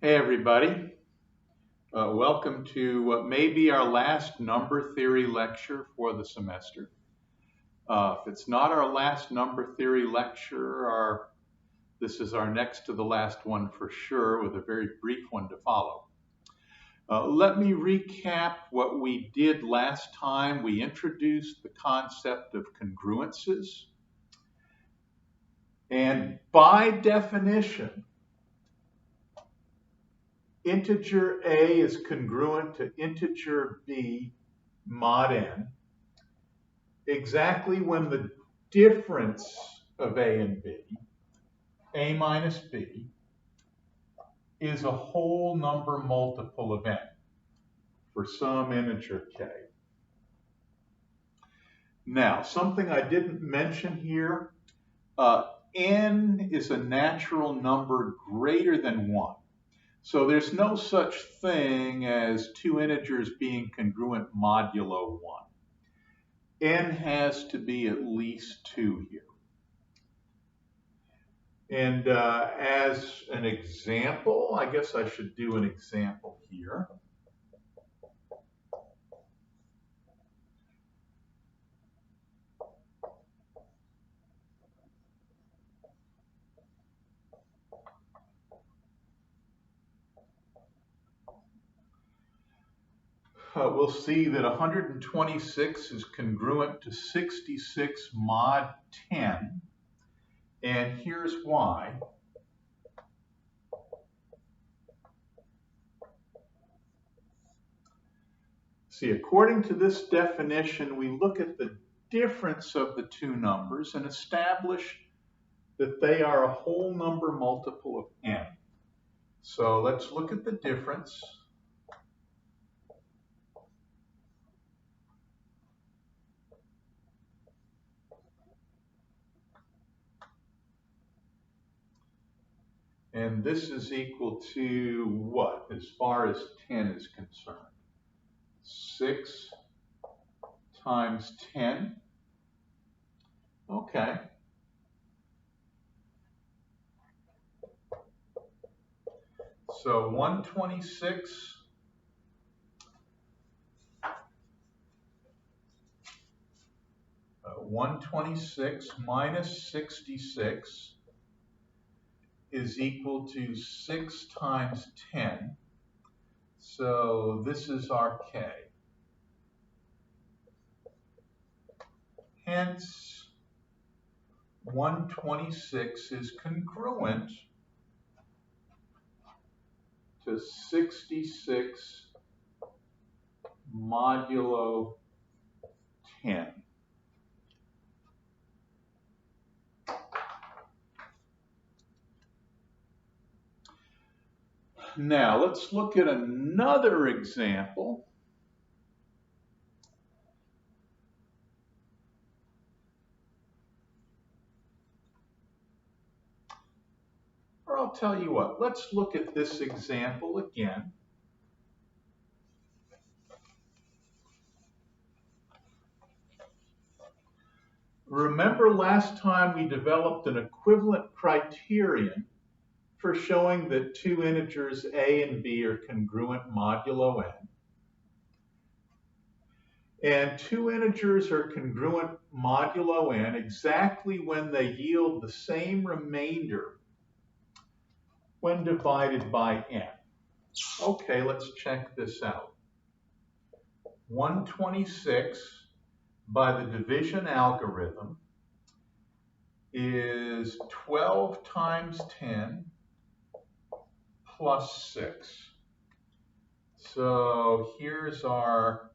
Hey everybody, welcome to what may be our last number theory lecture for the semester. If it's not our last number theory lecture, this is our next to the last one for sure, with a very brief one to follow. Let me recap what we did last time. We introduced the concept of congruences, and by definition, integer a is congruent to integer b mod n exactly when the difference of a and b, a minus b, is a whole number multiple of n for some integer k. Now, something I didn't mention here, n is a natural number greater than 1. So there's no such thing as two integers being congruent modulo 1. N has to be at least 2 here. And as an example, I guess I should do an example here. We'll see that 126 is congruent to 66 mod 10. And here's why. See, according to this definition, we look at the difference of the two numbers and establish that they are a whole number multiple of n. So let's look at the difference. And this is equal to what, as far as 10 is concerned? 6 times 10. Okay. So 126 minus 66 is equal to 6 times 10. So this is our k. Hence, 126 is congruent to 66 modulo 10. Now, let's look at another example. Or I'll tell you what, let's look at this example again. Remember last time we developed an equivalent criterion for showing that two integers a and b are congruent modulo n. And two integers are congruent modulo n exactly when they yield the same remainder when divided by n. Okay, let's check this out. 126 by the division algorithm is 12 times 10 plus 6. So here's our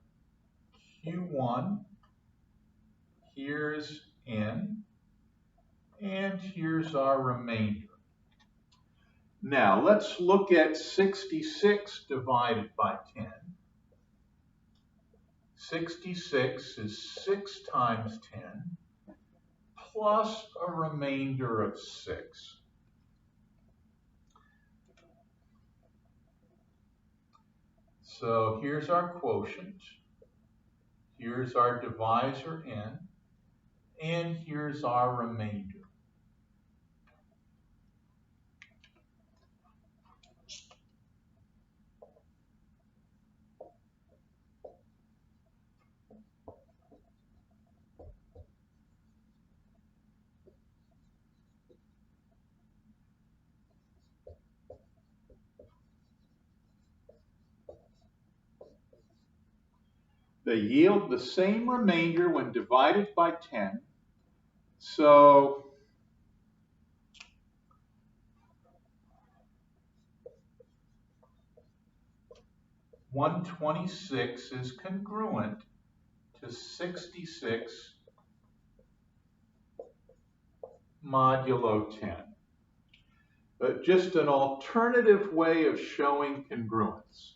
Q1, here's n, and here's our remainder. Now let's look at 66 divided by 10. 66 is 6 times 10 plus a remainder of 6. So here's our quotient, here's our divisor n, and here's our remainder. They yield the same remainder when divided by 10. So 126 is congruent to 66 modulo 10. But just an alternative way of showing congruence.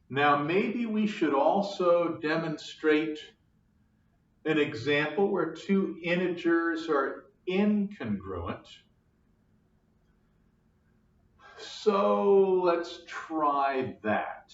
Now, maybe we should also demonstrate an example where two integers are incongruent. So let's try that.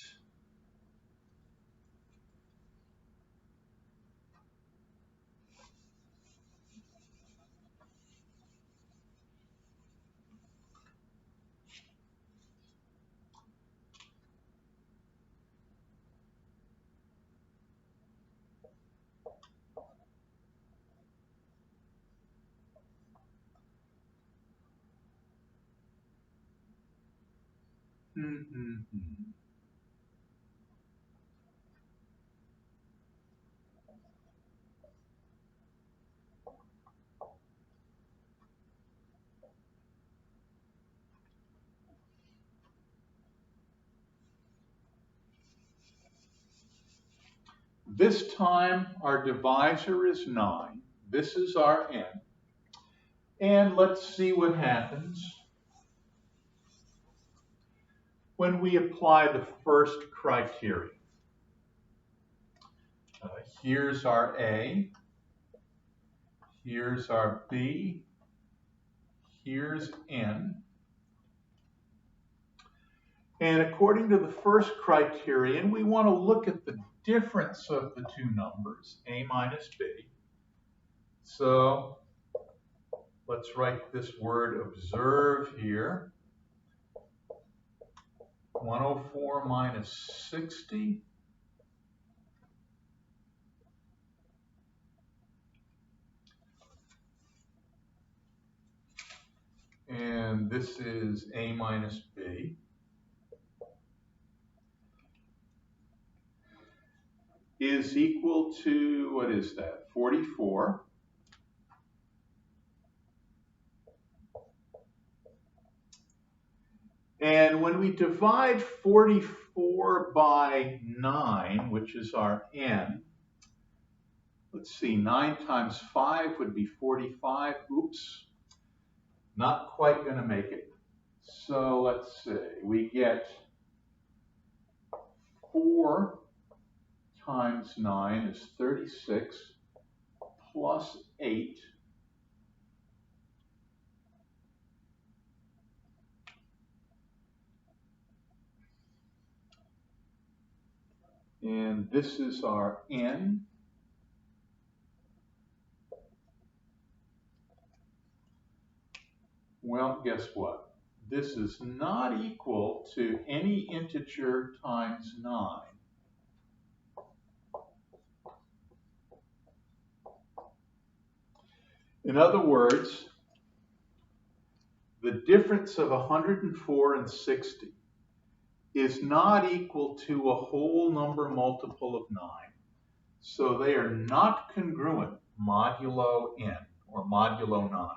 This time our divisor is 9. This is our n. And let's see what happens when we apply the first criterion. Here's our A, here's our B, here's n. And according to the first criterion, we want to look at the difference of the two numbers, A minus B. So let's write this word observe here. 104 minus 60. And this is A minus B. Is equal to, what is that, 44. And when we divide 44 by 9, which is our n, let's see, 9 times 5 would be 45. Oops, not quite going to make it. So let's see, we get 4 times 9 is 36 plus 8. And this is our n. Well, guess what? This is not equal to any integer times 9. In other words, the difference of 104 and 60 is not equal to a whole number multiple of 9. So they are not congruent modulo n, or modulo 9.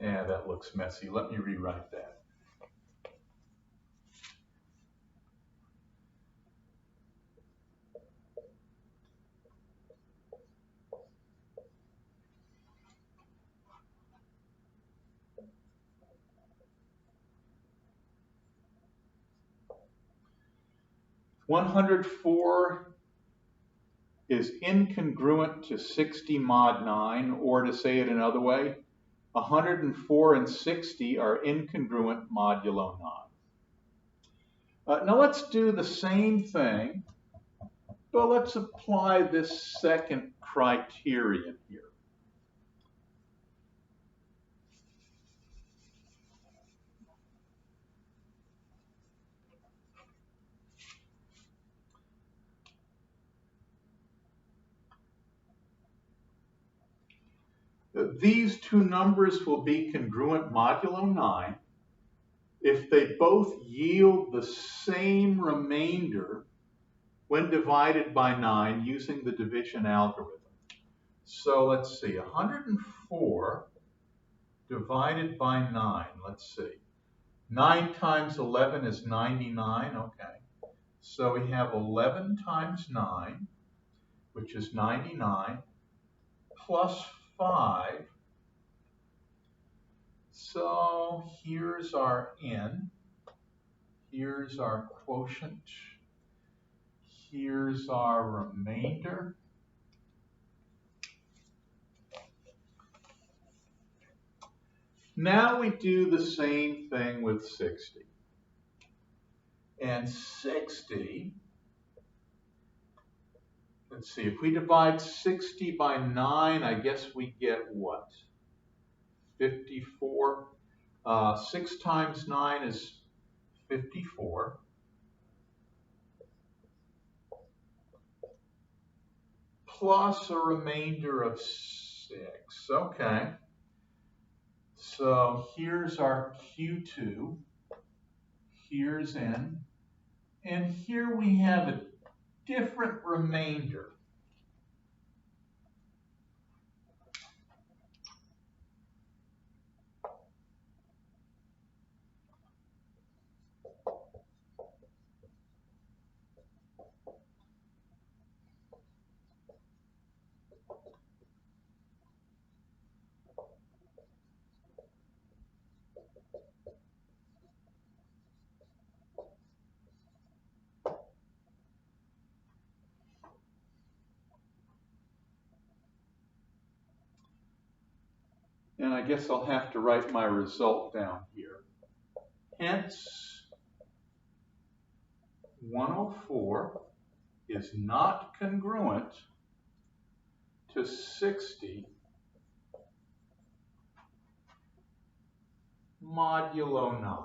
Yeah, that looks messy. Let me rewrite that. $104 is incongruent to 60 mod 9, or to say it another way, 104 and 60 are incongruent modulo 9. Now let's do the same thing, but let's apply this second criterion here. These two numbers will be congruent modulo 9 if they both yield the same remainder when divided by 9 using the division algorithm. So let's see, 104 divided by 9, let's see. 9 times 11 is 99, okay. So we have 11 times 9, which is 99, plus 5. So here's our n, here's our quotient, here's our remainder. Now we do the same thing with 60. And 60, let's see, if we divide 60 by 9, I guess we get what? 54. 6 times 9 is 54. Plus a remainder of 6. Okay. So here's our Q2. Here's N. And here we have a different remainder. And I guess I'll have to write my result down here. Hence, 104 is not congruent to 60 modulo 9.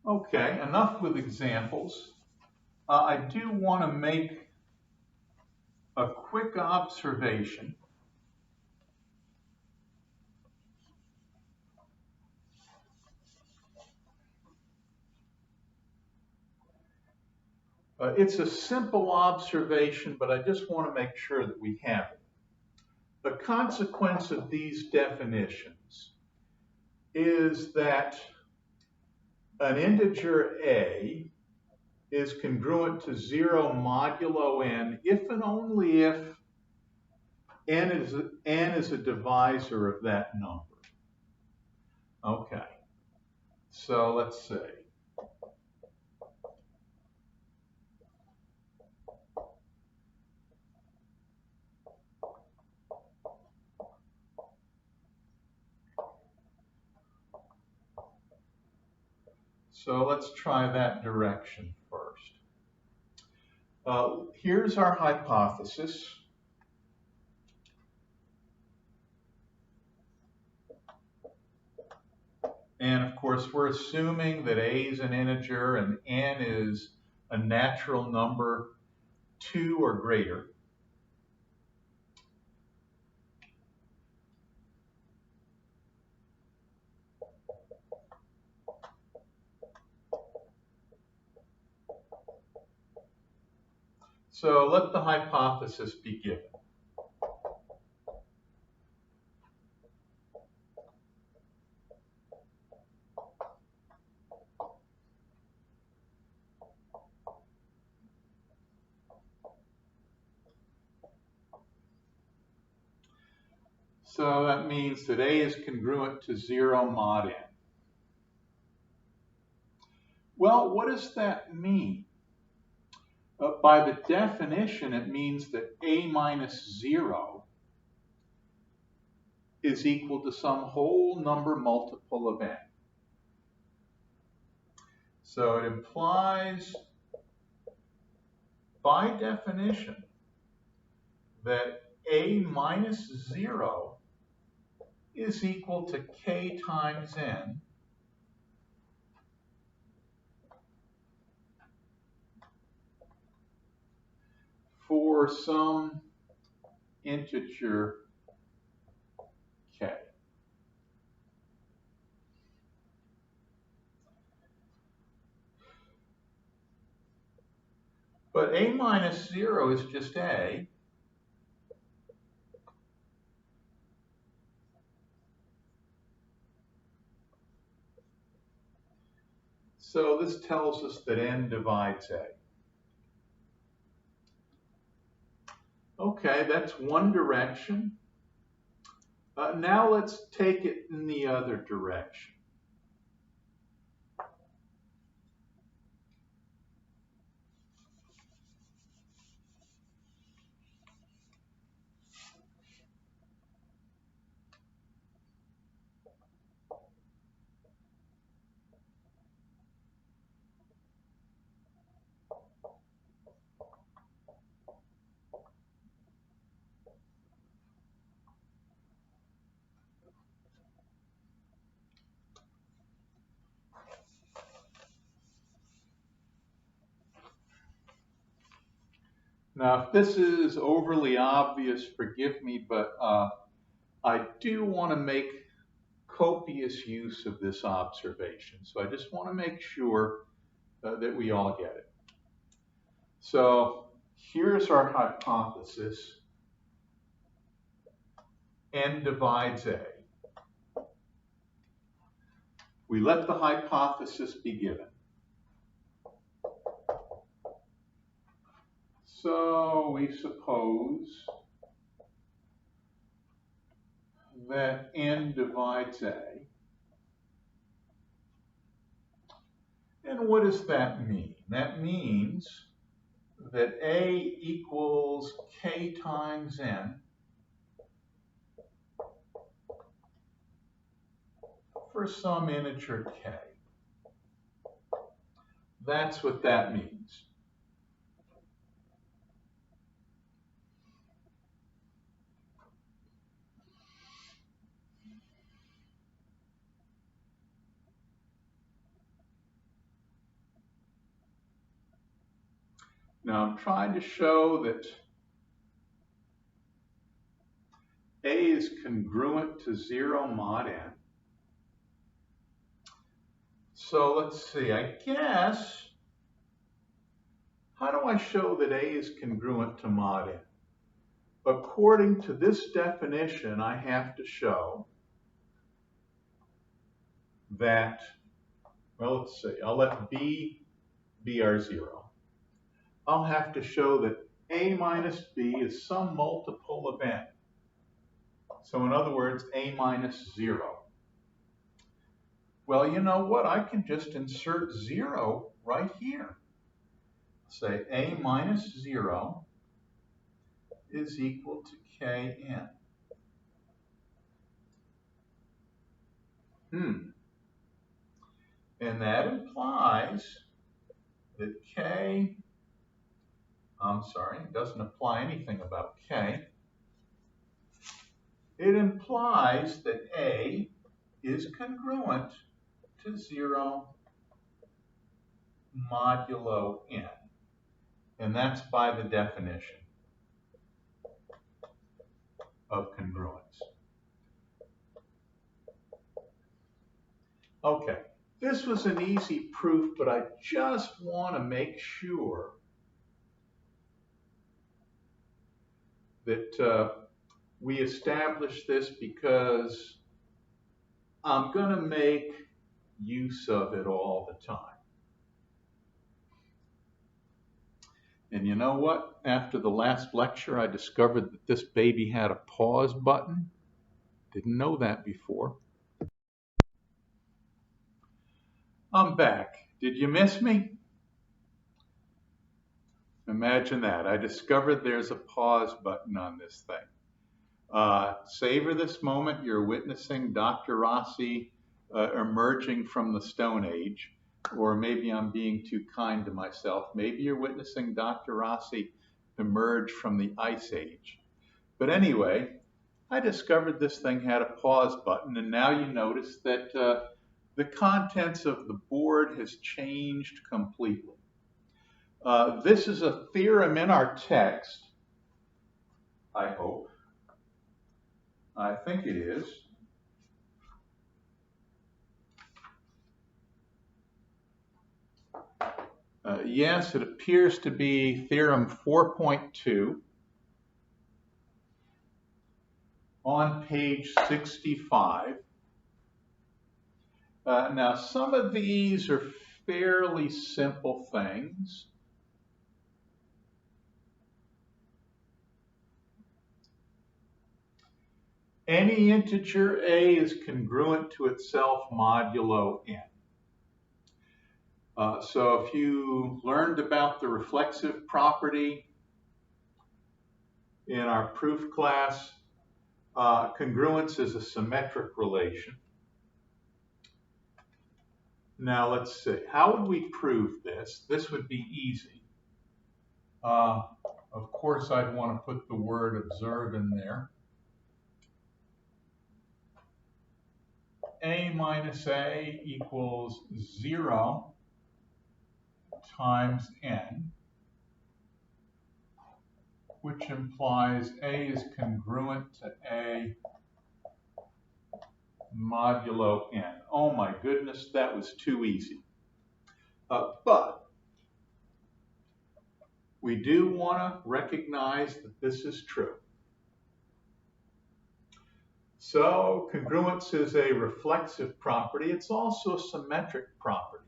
Okay, enough with examples. I do want to make a quick observation. It's a simple observation, but I just want to make sure that we have it. The consequence of these definitions is that an integer a is congruent to 0 modulo n if and only if n is a divisor of that number. Okay, so let's see. So let's try that direction first. Here's our hypothesis. And of course, we're assuming that a is an integer and n is a natural number 2 or greater. So let the hypothesis be given. So that means that a is congruent to 0 mod n. Well, what does that mean? By the definition, it means that a minus 0 is equal to some whole number multiple of n. So it implies, by definition, that a minus 0 is equal to k times n for some integer k. But a minus 0 is just a. So this tells us that n divides a. Okay, that's one direction. Now let's take it in the other direction. Now, if this is overly obvious, forgive me, but I do want to make copious use of this observation. So I just want to make sure that we all get it. So here's our hypothesis. N divides A. We let the hypothesis be given. So we suppose that N divides A. And what does that mean? That means that A equals K times N for some integer K. That's what that means. Now I'm trying to show that A is congruent to 0 mod n. So let's see, I guess, how do I show that A is congruent to mod n? According to this definition, I have to show that, well, let's see, I'll let B be our 0. I'll have to show that A minus B is some multiple of n. So in other words, A minus 0. Well, you know what? I can just insert 0 right here. Say A minus 0 is equal to Kn. And that implies that K, I'm sorry, it doesn't imply anything about K. It implies that A is congruent to 0 modulo n. And that's by the definition of congruence. Okay, this was an easy proof, but I just want to make sure that we establish this because I'm going to make use of it all the time. And you know what? After the last lecture, I discovered that this baby had a pause button. Didn't know that before. I'm back. Did you miss me? Imagine that. I discovered there's a pause button on this thing. Savor this moment. You're witnessing Dr. Rossi emerging from the Stone Age. Or maybe I'm being too kind to myself. Maybe you're witnessing Dr. Rossi emerge from the Ice Age. But anyway, I discovered this thing had a pause button, and now you notice that the contents of the board has changed completely. This is a theorem in our text, I hope. I think it is. Yes, it appears to be theorem 4.2 on page 65. Now, some of these are fairly simple things. Any integer a is congruent to itself modulo n. So if you learned about the reflexive property in our proof class, congruence is a symmetric relation. Now let's see, how would we prove this? This would be easy. Of course, I'd want to put the word observe in there. A minus a equals 0 times n, which implies a is congruent to a modulo n. Oh my goodness, that was too easy. But we do want to recognize that this is true. So congruence is a reflexive property. It's also a symmetric property.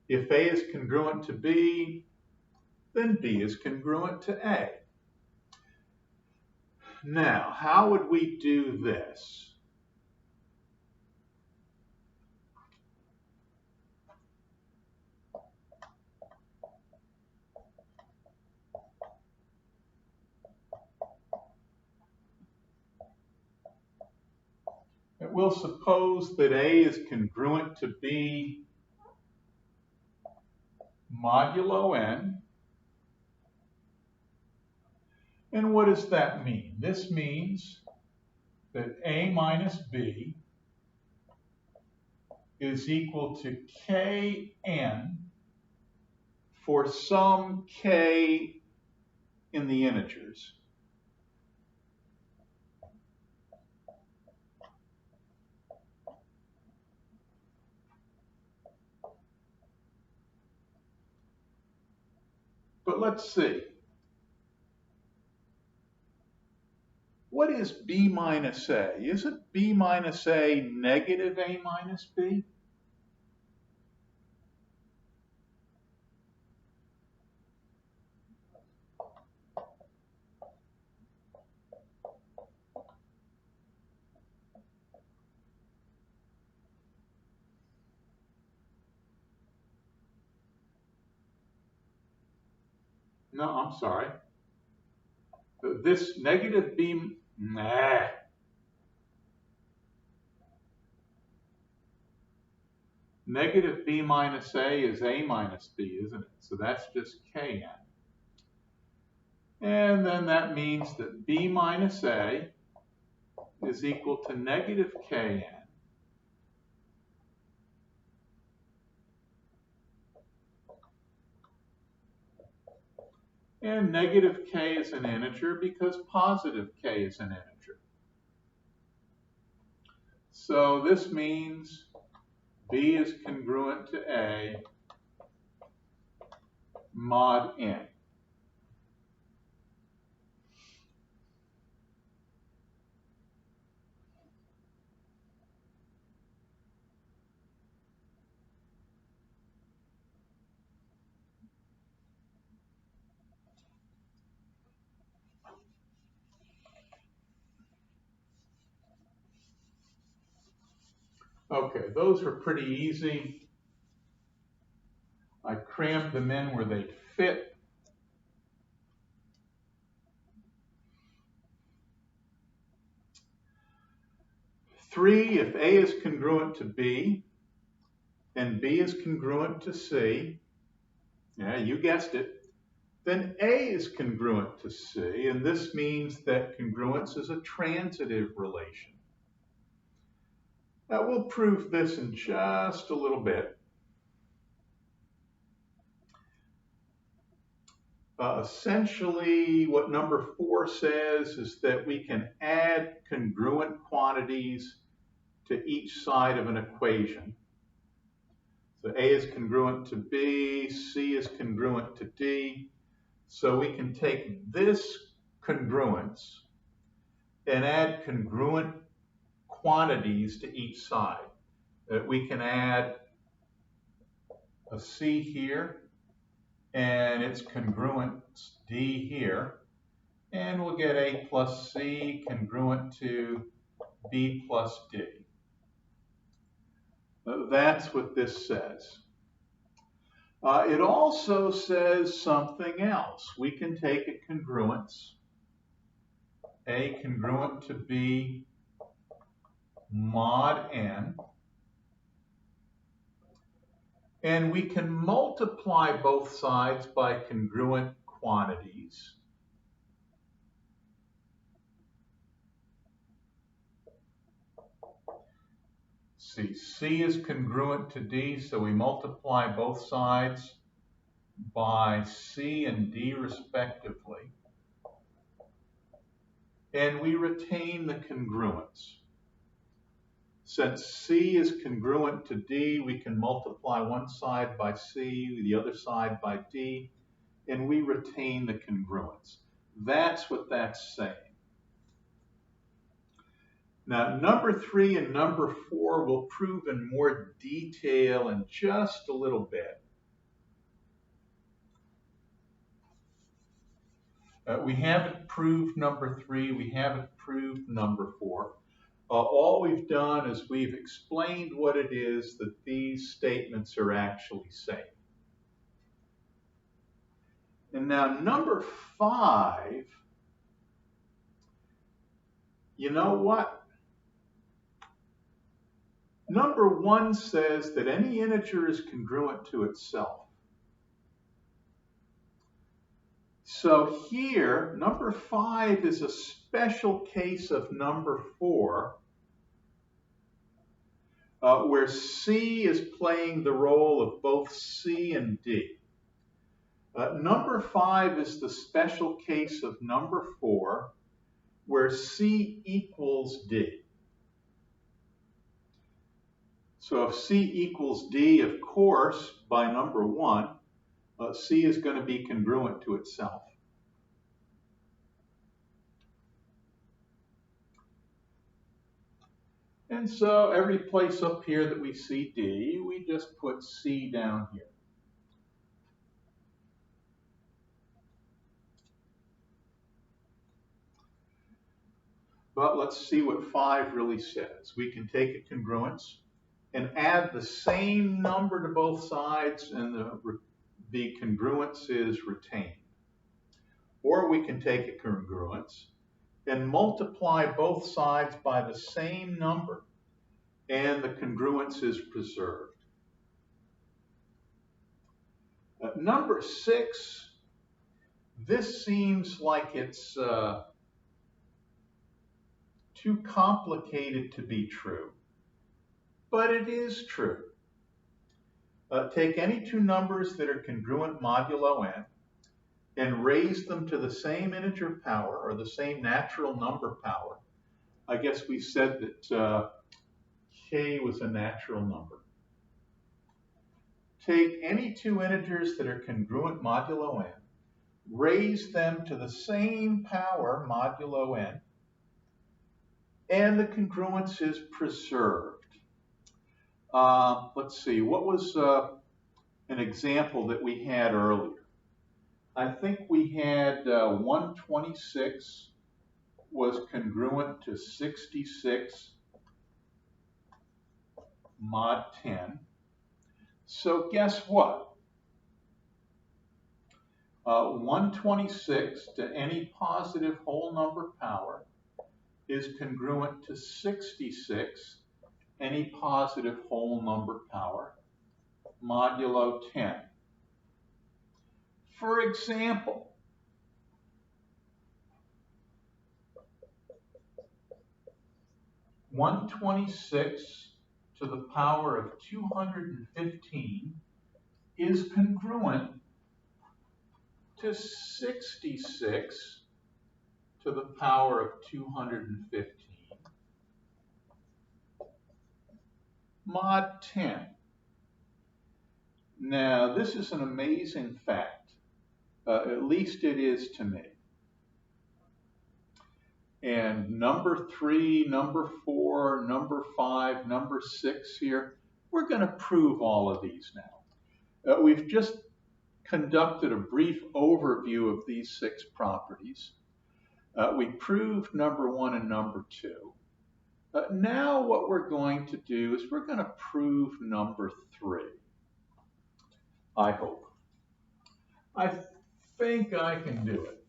If A is congruent to B, then B is congruent to A. Now, how would we do this? We'll suppose that A is congruent to B modulo n. And what does that mean? This means that A minus B is equal to Kn for some K in the integers. But let's see. What is B minus A? Isn't B minus A negative A minus B? No, I'm sorry. This negative B, negative B minus A is A minus B, isn't it? So that's just Kn. And then that means that B minus A is equal to negative Kn. And negative k is an integer because positive k is an integer. So this means B is congruent to A mod n. Okay, those were pretty easy. I crammed them in where they'd fit. Three, if A is congruent to B and B is congruent to C, yeah, you guessed it, then A is congruent to C, and this means that congruence is a transitive relation. Now we'll prove this in just a little bit. Essentially, what number 4 says is that we can add congruent quantities to each side of an equation. So A is congruent to B, C is congruent to D. So we can take this congruence and add congruent quantities to each side. We can add a C here, and its congruent D here, and we'll get A plus C congruent to B plus D. That's what this says. It also says something else. We can take a congruence, A congruent to B mod N, and we can multiply both sides by congruent quantities. See, C is congruent to D, so we multiply both sides by C and D respectively, and we retain the congruence. Since C is congruent to D, we can multiply one side by C, the other side by D, and we retain the congruence. That's what that's saying. Now, number 3 and number 4 we'll prove in more detail in just a little bit. We haven't proved number 3, we haven't proved number 4. All we've done is we've explained what it is that these statements are actually saying. And now number 5, you know what? Number 1 says that any integer is congruent to itself. So here, number 5 is a special case of number 4, where C is playing the role of both C and D. Number 5 is the special case of number 4, where C equals D. So if C equals D, of course, by number 1, C is going to be congruent to itself. And so every place up here that we see D, we just put C down here. But let's see what 5 really says. We can take a congruence and add the same number to both sides, and the congruence is retained. Or we can take a congruence and multiply both sides by the same number, and the congruence is preserved. Number 6, this seems like it's too complicated to be true, but it is true. Take any two numbers that are congruent modulo n and raise them to the same integer power or the same natural number power. I guess we said that k was a natural number. Take any two integers that are congruent modulo n, raise them to the same power modulo n, and the congruence is preserved. Let's see, what was an example that we had earlier? I think we had 126 was congruent to 66 mod 10. So guess what? 126 to any positive whole number power is congruent to 66 any positive whole number power modulo 10. For example, (126 to the power of 215 is congruent to 66 to the power of 215 mod 10. Now, this is an amazing fact. At least it is to me. And number 3, number 4, number 5, number 6 here, we're going to prove all of these now. We've just conducted a brief overview of these 6 properties. We proved number 1 and number 2. Now what we're going to do is we're going to prove number 3. I hope. I think I can do it.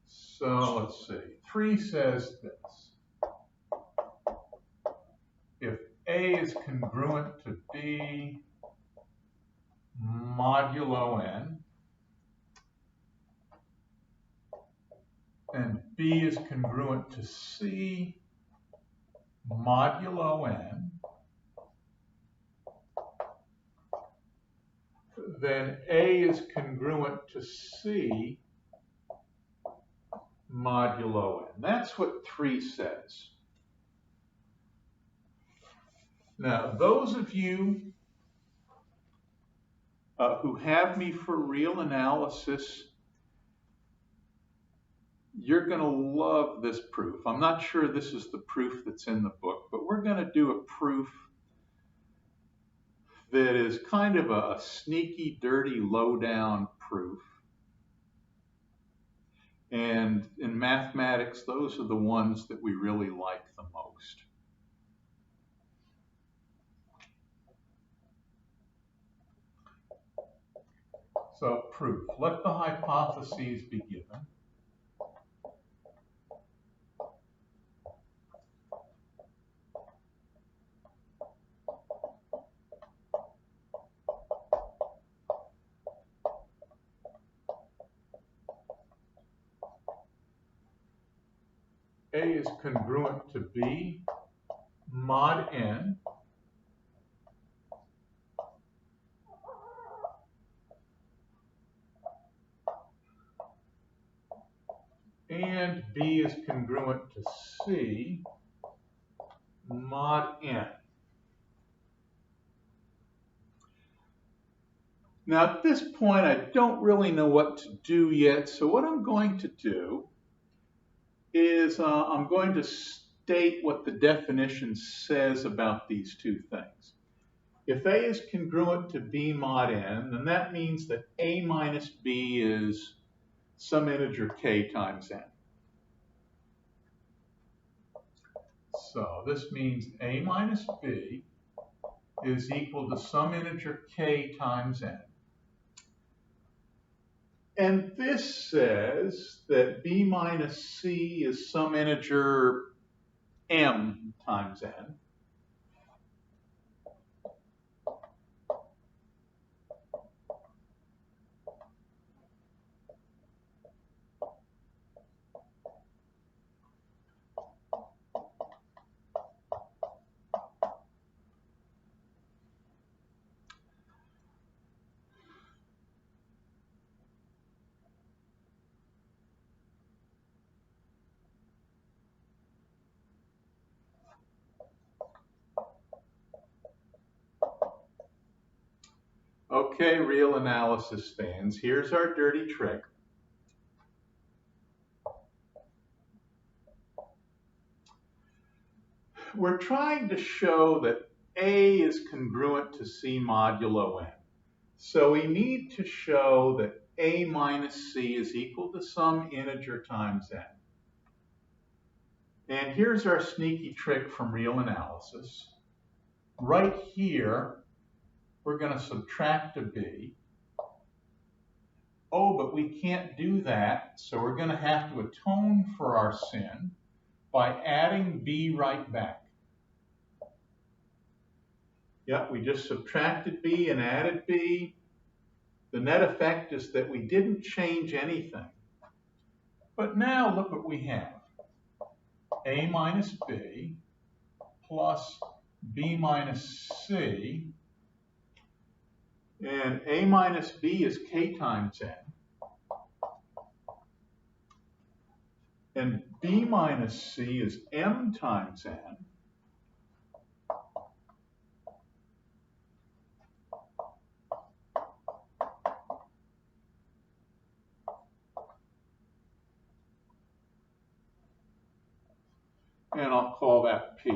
So let's see. 3 says this. If A is congruent to B modulo n, and B is congruent to C modulo n, then A is congruent to C modulo n. That's what 3 says. Now, those of you who have me for real analysis, you're going to love this proof. I'm not sure this is the proof that's in the book, but we're going to do a proof that is kind of a sneaky, dirty, low-down proof. And in mathematics, those are the ones that we really like the most. So proof. Let the hypotheses be given. A is congruent to B mod n, and B is congruent to C mod n. Now at this point I don't really know what to do yet, so what I'm going to do is I'm going to state what the definition says about these two things. If A is congruent to B mod n, then that means that A minus B is some integer k times n. So this means A minus B is equal to some integer k times n. And this says that B minus C is some integer m times n. Okay, real analysis fans, here's our dirty trick. We're trying to show that A is congruent to C modulo n. So we need to show that A minus C is equal to some integer times n. And here's our sneaky trick from real analysis. Right here, we're going to subtract a B. Oh, but we can't do that, so we're going to have to atone for our sin by adding B right back. Yeah, we just subtracted b and added b. The net effect is that we didn't change anything. But now look what we have. A minus b plus b minus c. And a minus b is k times n. And b minus c is m times n. And I'll call that p.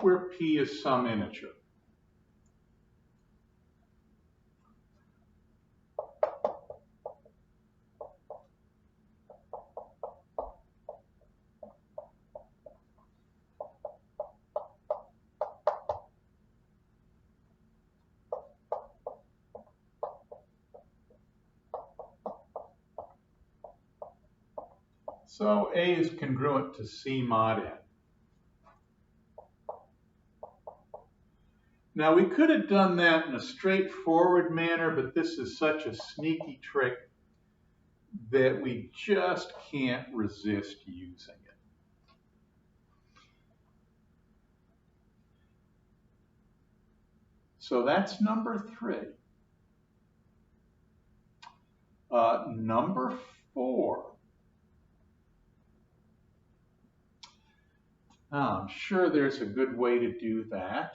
Where p is some integer. So A is congruent to C mod N. Now we could have done that in a straightforward manner, but this is such a sneaky trick that we just can't resist using it. So that's number 3. Number 4. I'm sure there's a good way to do that.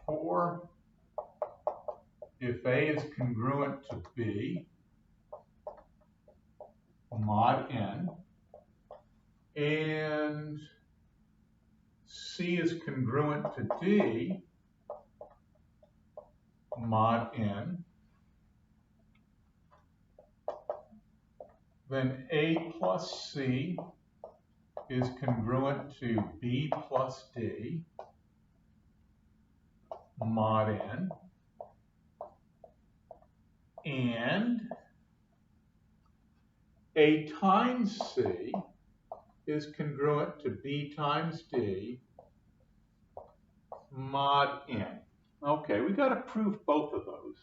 Or if A is congruent to B mod N, and C is congruent to D mod N, then A plus C is congruent to B plus D mod N, and A times C is congruent to B times D mod N. Okay, we got to prove both of those.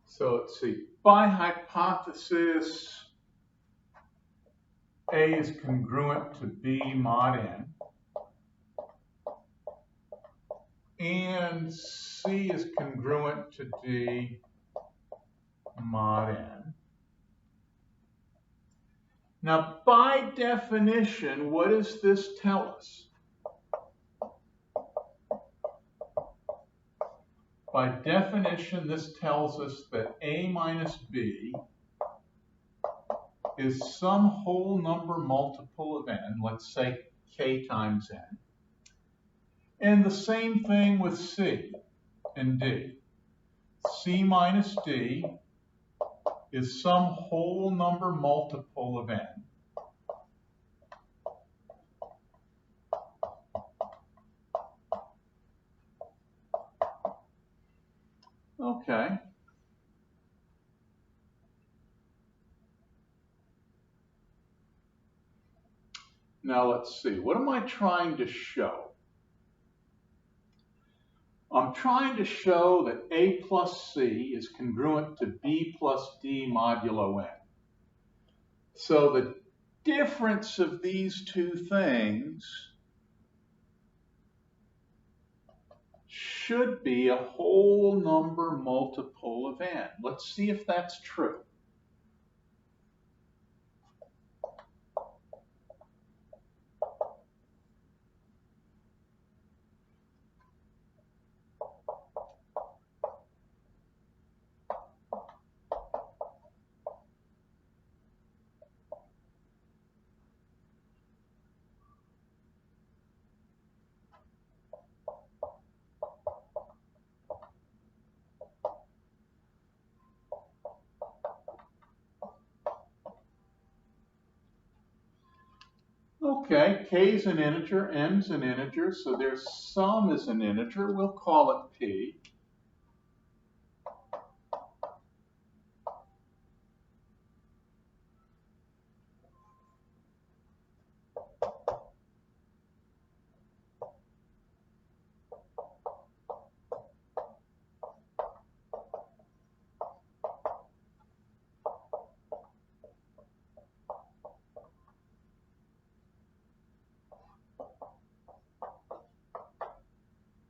So let's see, by hypothesis, A is congruent to B mod N, and C is congruent to D mod N. Now, by definition, what does this tell us? By definition, this tells us that A minus B is some whole number multiple of n, let's say k times n. And the same thing with C and D. C minus D is some whole number multiple of n. Okay. Now let's see, what am I trying to show? I'm trying to show that A plus C is congruent to B plus D modulo n. So the difference of these two things should be a whole number multiple of n. Let's see if that's true. Okay, k is an integer, n's an integer, so their sum is an integer. We'll call it p.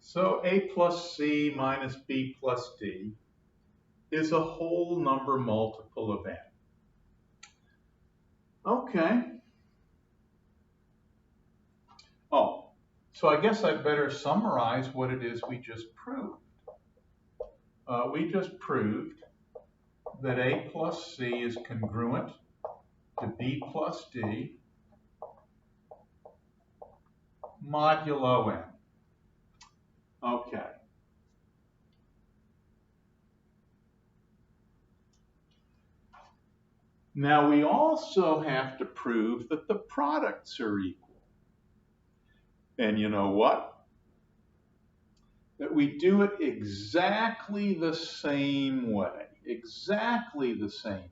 So a plus c minus b plus d is a whole number multiple of n. Okay. Oh, so I guess I better summarize what it is we just proved. We just proved that a plus c is congruent to b plus d modulo n. Okay. Now we also have to prove that the products are equal. And you know what? That we do it exactly the same way. Exactly the same way.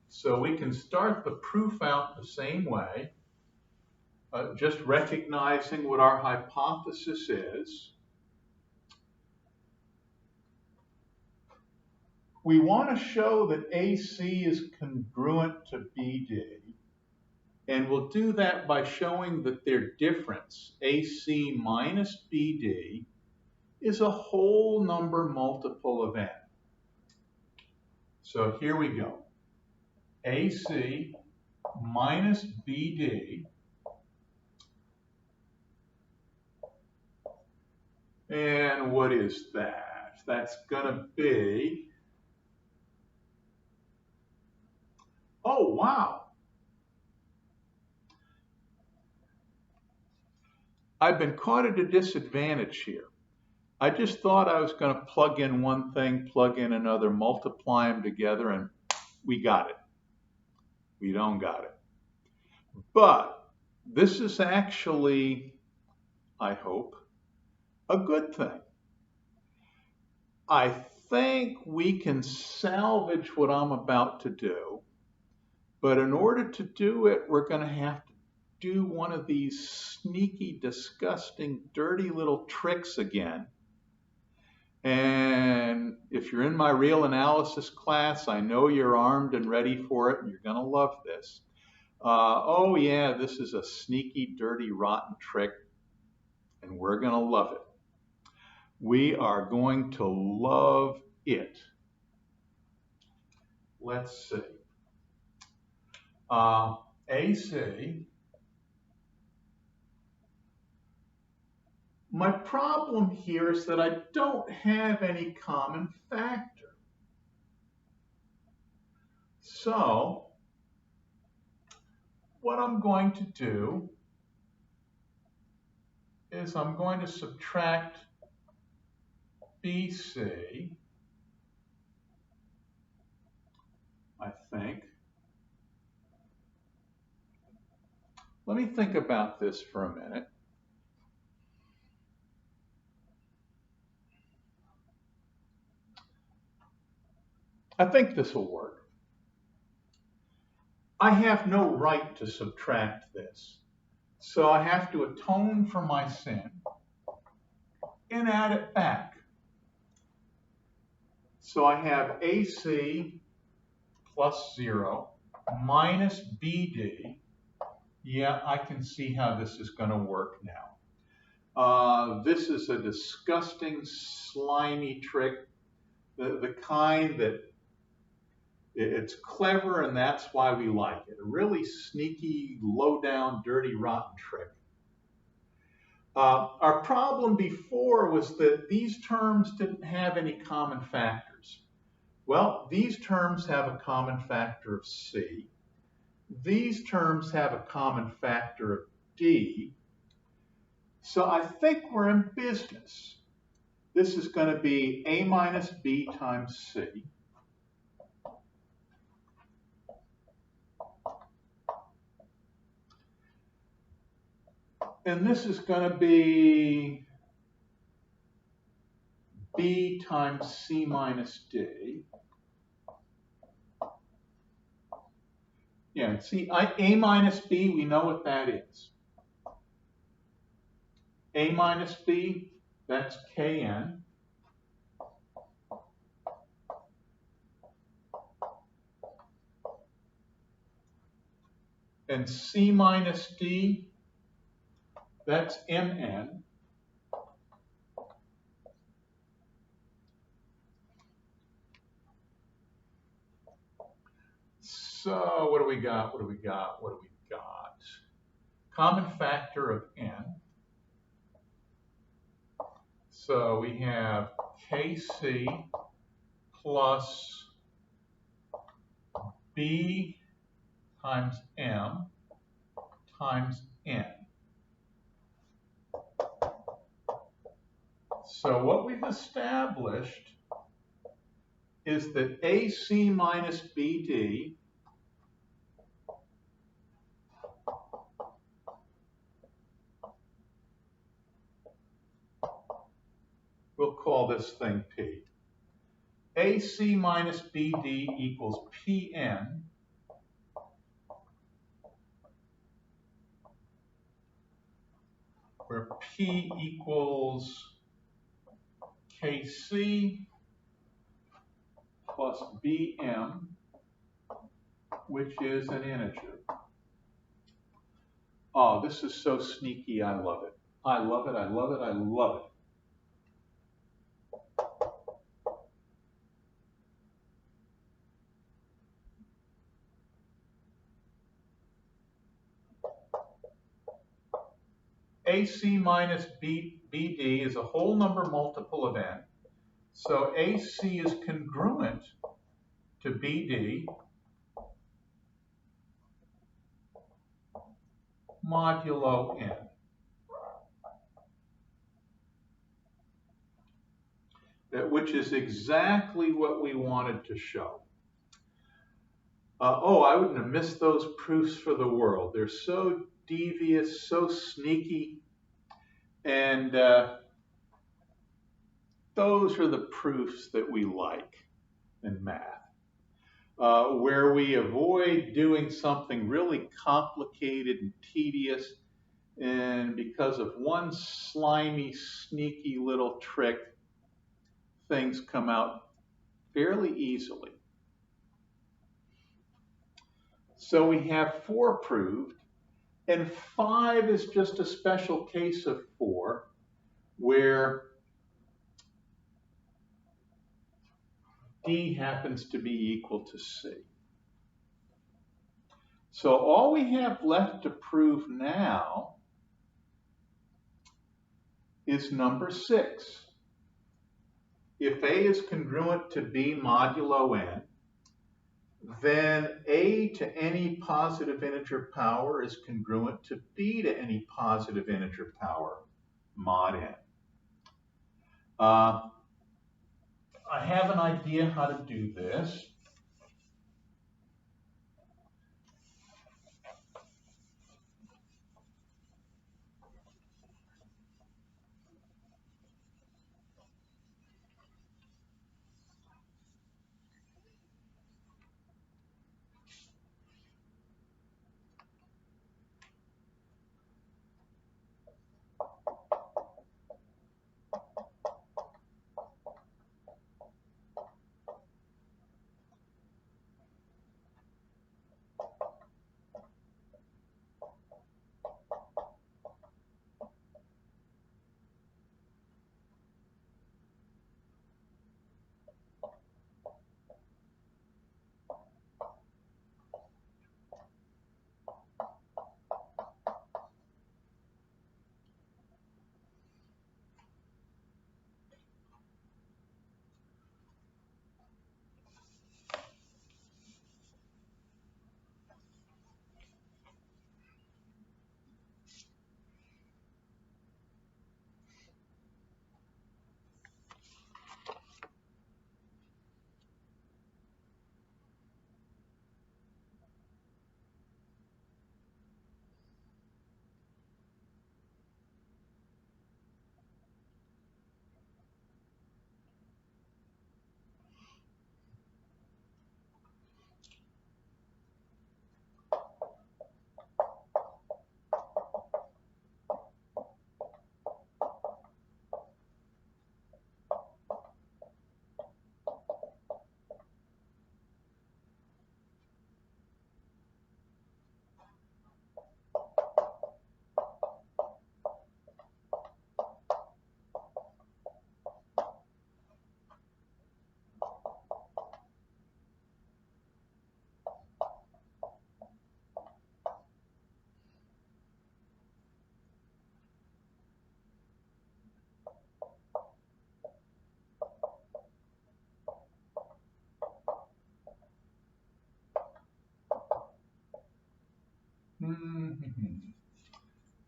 So we can start the proof out the same way, just recognizing what our hypothesis is. We want to show that AC is congruent to BD, and we'll do that by showing that their difference, AC minus BD, is a whole number multiple of n. So here we go. AC minus BD, and what is that? That's going to be, oh wow, I've been caught at a disadvantage here. I just thought I was going to plug in one thing, plug in another, multiply them together, and we got it. We don't got it. But this is actually, I hope, a good thing. I think we can salvage what I'm about to do, but in order to do it, we're going to have to do one of these sneaky, disgusting, dirty little tricks again. And if you're in my real analysis class, I know you're armed and ready for it, and you're going to love this. Oh yeah, this is a sneaky, dirty, rotten trick, and we're going to love it. We are going to love it. Let's see. AC. My problem here is that I don't have any common factor. So what I'm going to do is I'm going to subtract BC, I think. Let me think about this for a minute. I think this will work. I have no right to subtract this. So I have to atone for my sin and add it back. So I have AC plus 0 minus BD. Yeah, I can see how this is going to work now. This is a disgusting, slimy trick, the kind that it's clever and that's why we like it. A really sneaky, low-down, dirty, rotten trick. Our problem before was that these terms didn't have any common factors. Well, these terms have a common factor of C. These terms have a common factor of D. So I think we're in business. This is going to be A minus B times C. And this is going to be B times C minus D. Yeah, see, A minus B, we know what that is. A minus B, that's Kn. And C minus D, that's Mn. So what do we got? What do we got? What do we got? Common factor of n. So we have Kc plus B times M times N. So what we've established is that AC minus BD we'll call this thing P. AC minus BD equals Pn where P equals Kc plus Bm, which is an integer. Oh, this is so sneaky, I love it. I love it, I love it, I love it. AC minus BD is a whole number multiple of n. So AC is congruent to BD modulo n. Which is exactly what we wanted to show. Oh, I wouldn't have missed those proofs for the world. They're so devious, so sneaky, and those are the proofs that we like in math, where we avoid doing something really complicated and tedious, and because of one slimy, sneaky little trick, things come out fairly easily. So we have 4 proved, and 5 is just a special case of 4, where D happens to be equal to C. So all we have left to prove now is number 6. If A is congruent to B modulo n, then A to any positive integer power is congruent to B to any positive integer power mod n. I have an idea how to do this.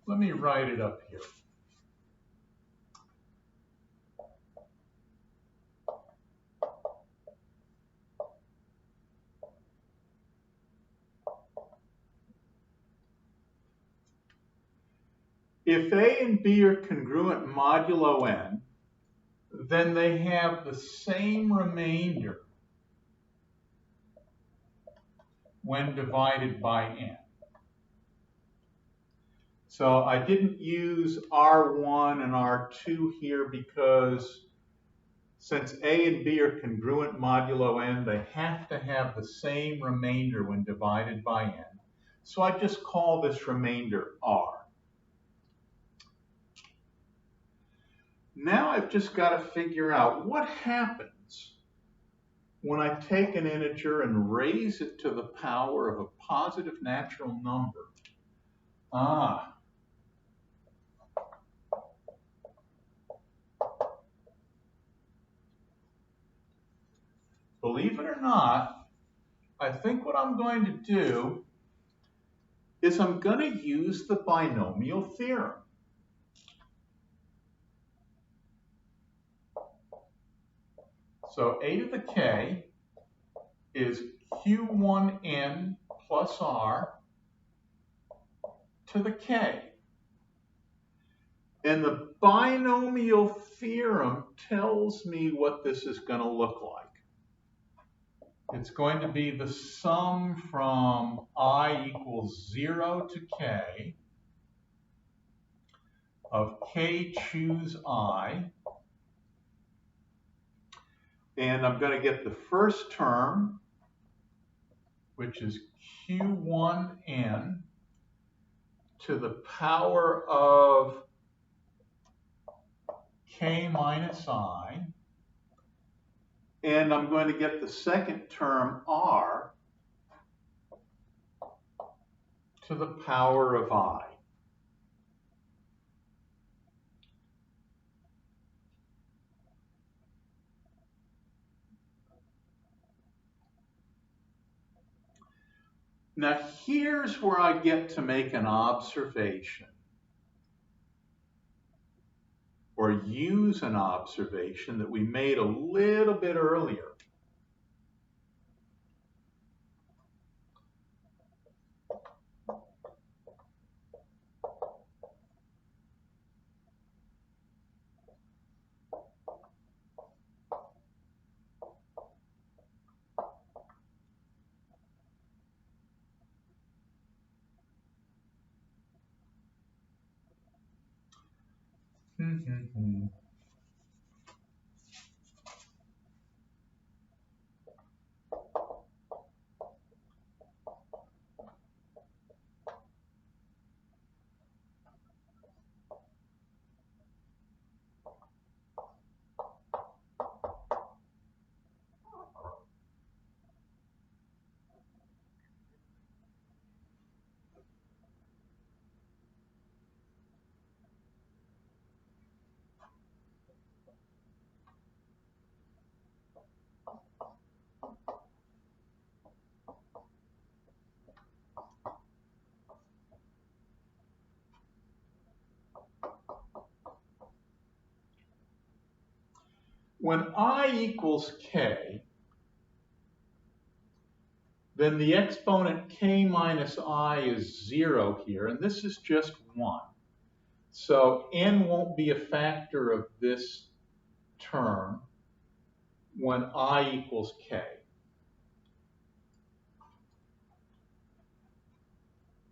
Let me write it up here. If A and B are congruent modulo n, then they have the same remainder when divided by n. So I didn't use R1 and R2 here because since A and B are congruent modulo n, they have to have the same remainder when divided by n. So I just call this remainder R. Now I've just got to figure out what happens when I take an integer and raise it to the power of a positive natural number. Believe it or not, I think what I'm going to do is I'm going to use the binomial theorem. So a to the k is q1n plus r to the k. And the binomial theorem tells me what this is going to look like. It's going to be the sum from I equals 0 to k of k choose I. And I'm going to get the first term, which is q1n to the power of k minus I. And I'm going to get the second term, r, to the power of I. Now here's where I get to make an observation, or use an observation that we made a little bit earlier. When I equals k, then the exponent k minus I is 0 here, and this is just 1. So n won't be a factor of this term when I equals k.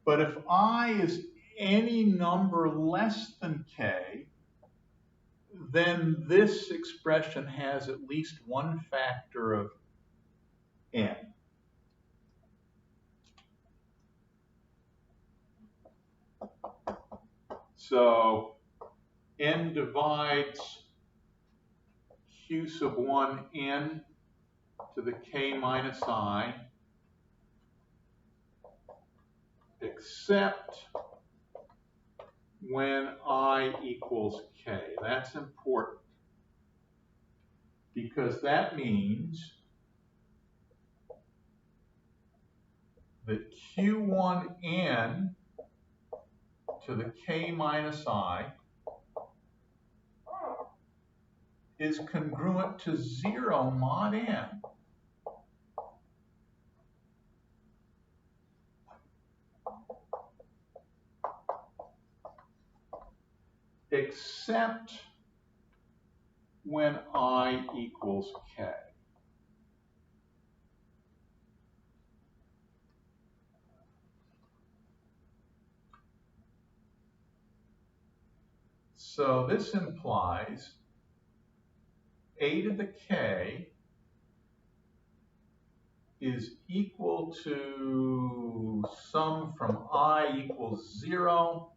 But if I is any number less than k, then this expression has at least one factor of n. So n divides q sub 1 n to the k minus I, except when I equals k. That's important because that means that q1n to the k minus I is congruent to 0 mod n, except when I equals k. So this implies a to the k is equal to sum from I equals 0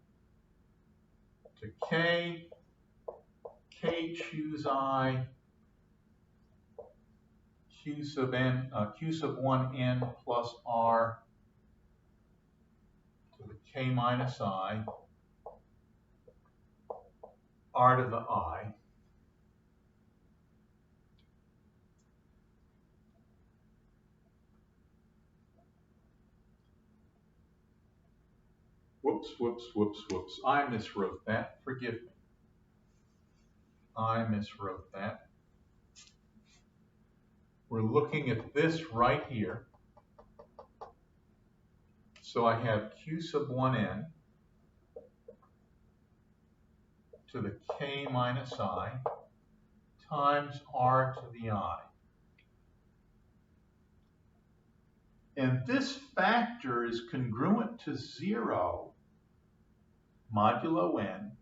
to k choose I, q sub 1n plus r to the k minus I, r to the I. Whoops. I miswrote that. Forgive me. I miswrote that. We're looking at this right here. So I have q sub 1n to the k minus I times r to the I. And this factor is congruent to 0 modulo n,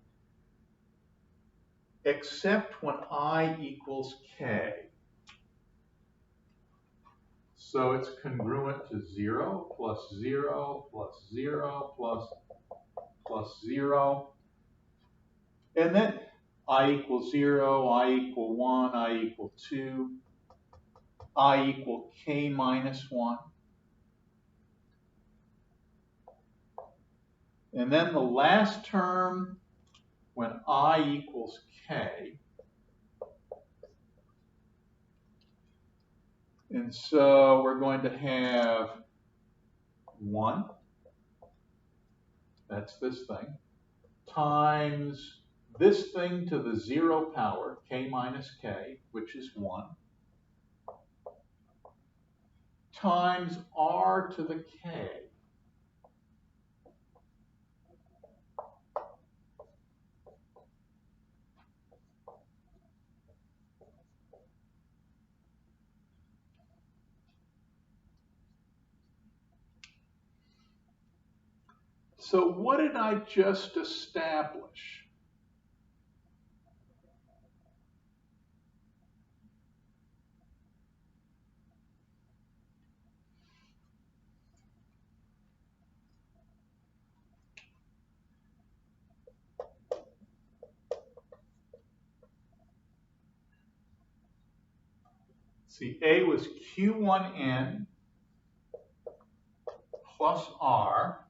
except when I equals k. So it's congruent to 0 plus 0 plus 0 plus 0. And then I equals 0, I equal 1, I equal 2, I equal k minus 1. And then the last term, when I equals k. And so we're going to have 1, that's this thing, times this thing to the 0 power, k minus k, which is 1, times r to the k. So what did I just establish? See, A was Q1N plus R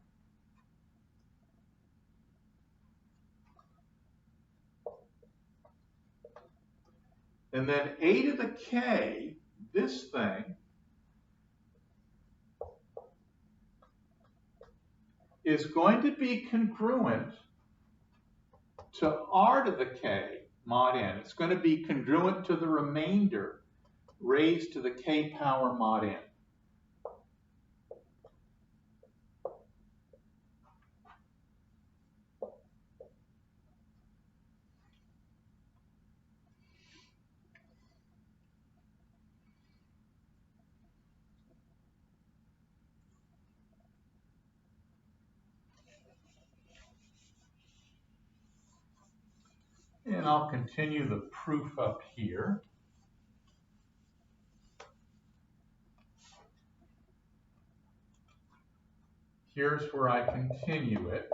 and then A to the K, this thing, is going to be congruent to R to the K mod N. It's going to be congruent to the remainder raised to the K power mod N. And I'll continue the proof up here. Here's where I continue it.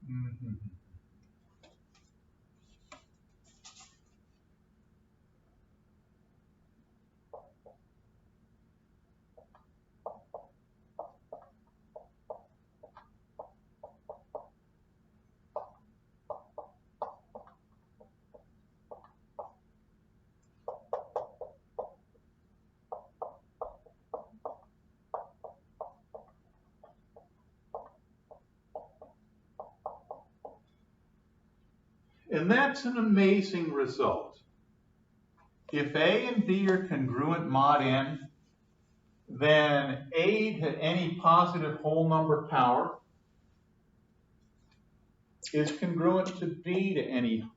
Mhm. And that's an amazing result. If A and B are congruent mod n, then A to any positive whole number power is congruent to B to any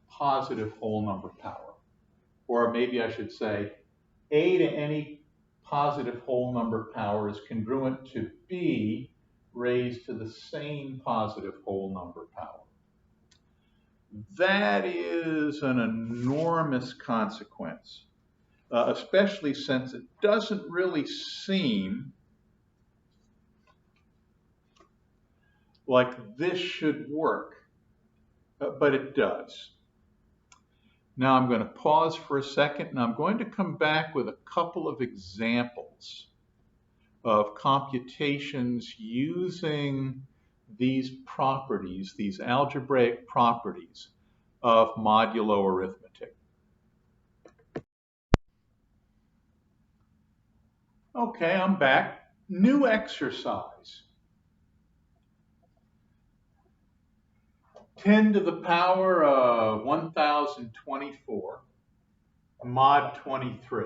positive whole number power. Or maybe I should say, A to any positive whole number power is congruent to B raised to the same positive whole number power. That is an enormous consequence, especially since it doesn't really seem like this should work, but it does. Now I'm going to pause for a second, and I'm going to come back with a couple of examples of computations using these properties, these algebraic properties of modulo arithmetic. Okay, I'm back. New exercise. 10 to the power of 1024 mod 23.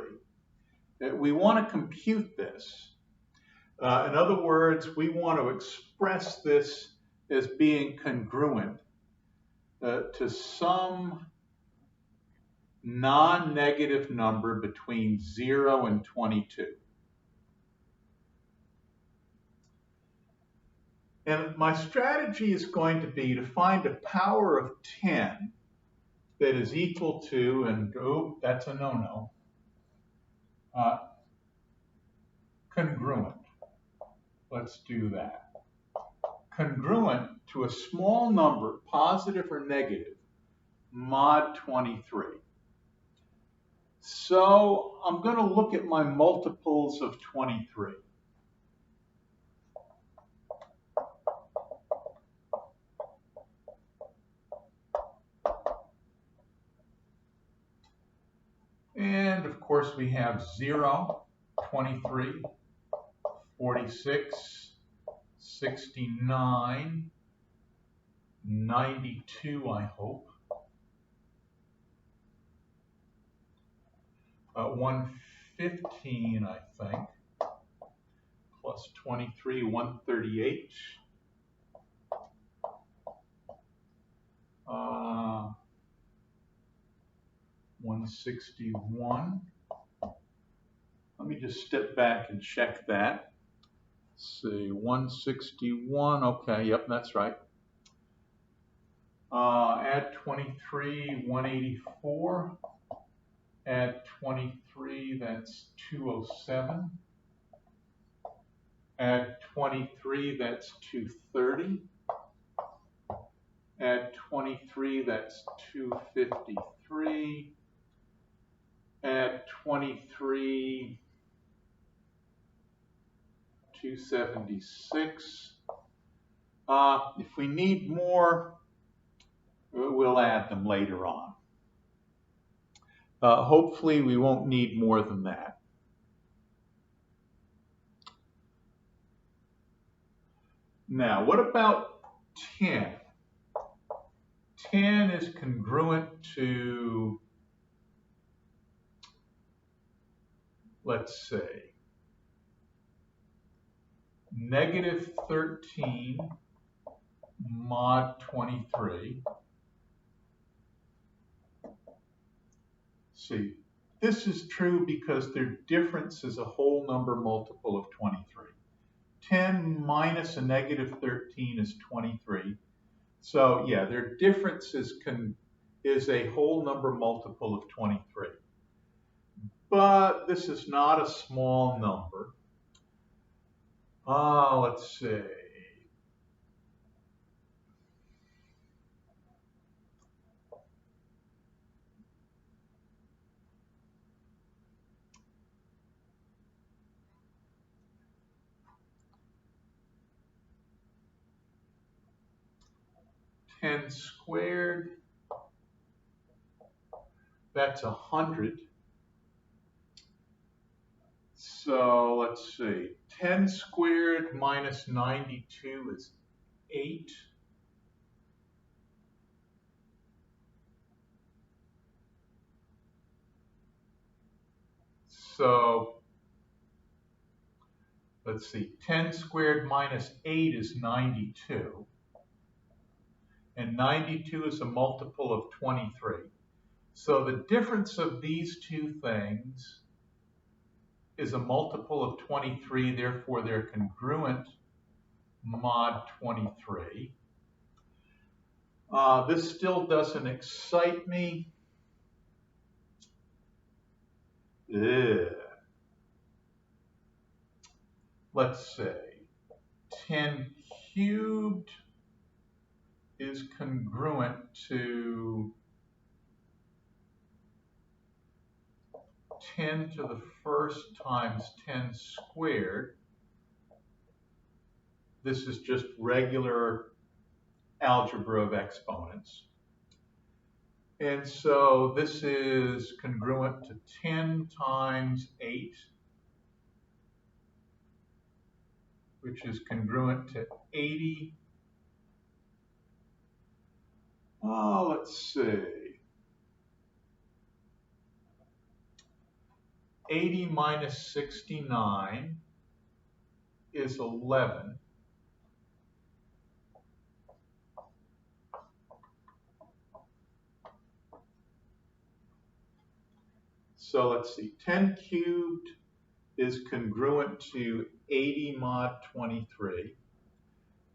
We want to compute this. In other words, we want to express this as being congruent to some non-negative number between 0 and 22. And my strategy is going to be to find a power of 10 that is equal to, and oh, that's a no-no, congruent. Let's do that. Congruent to a small number, positive or negative, mod 23. So I'm going to look at my multiples of 23. And of course we have 0, 23, 46, 69, 92, I hope. 115, I think, plus 23, 138. 161. Let me just step back and check that. Let's see, 161, okay, yep, that's right. Add 23, 184. Add 23, that's 207. Add 23, that's 230. Add 23, that's 253. Add 23, 276. If we need more, we'll add them later on. Hopefully we won't need more than that. Now, what about 10? 10 is congruent to, let's say, negative 13 mod 23. See, this is true because their difference is a whole number multiple of 23. 10 minus a negative 13 is 23. So yeah, their difference is a whole number multiple of 23. But this is not a small number. Let's see. 10 squared, that's 100. So let's see, 10 squared minus 92 is 8. So let's see, 10 squared minus 8 is 92. And 92 is a multiple of 23. So the difference of these two things is a multiple of 23, therefore they're congruent mod 23. This still doesn't excite me. Ugh. Let's say 10 cubed is congruent to 10 to the first times 10 squared. This is just regular algebra of exponents. And so this is congruent to 10 times 8, which is congruent to 80. Oh, let's see. 80 minus 69 is 11. So let's see, 10 cubed is congruent to 80 mod 23,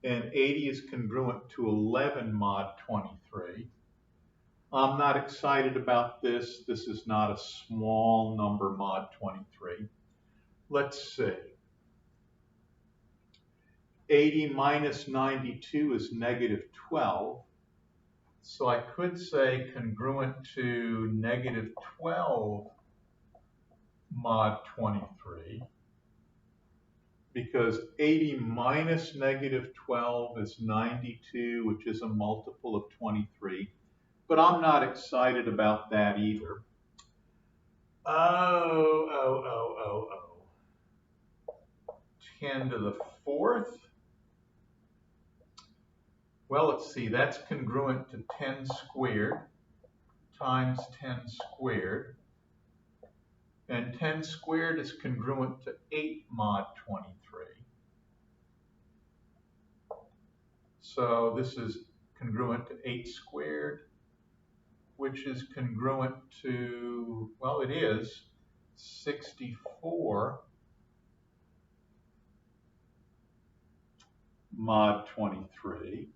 and 80 is congruent to 11 mod 23. I'm not excited about this. This is not a small number mod 23. Let's see. 80 minus 92 is negative 12. So I could say congruent to negative 12 mod 23, because 80 minus negative 12 is 92, which is a multiple of 23. But I'm not excited about that either. Oh. 10 to the fourth. Well, let's see, that's congruent to 10 squared times 10 squared. And 10 squared is congruent to 8 mod 23. So this is congruent to 8 squared, which is congruent to, well, it is 64 mod 23.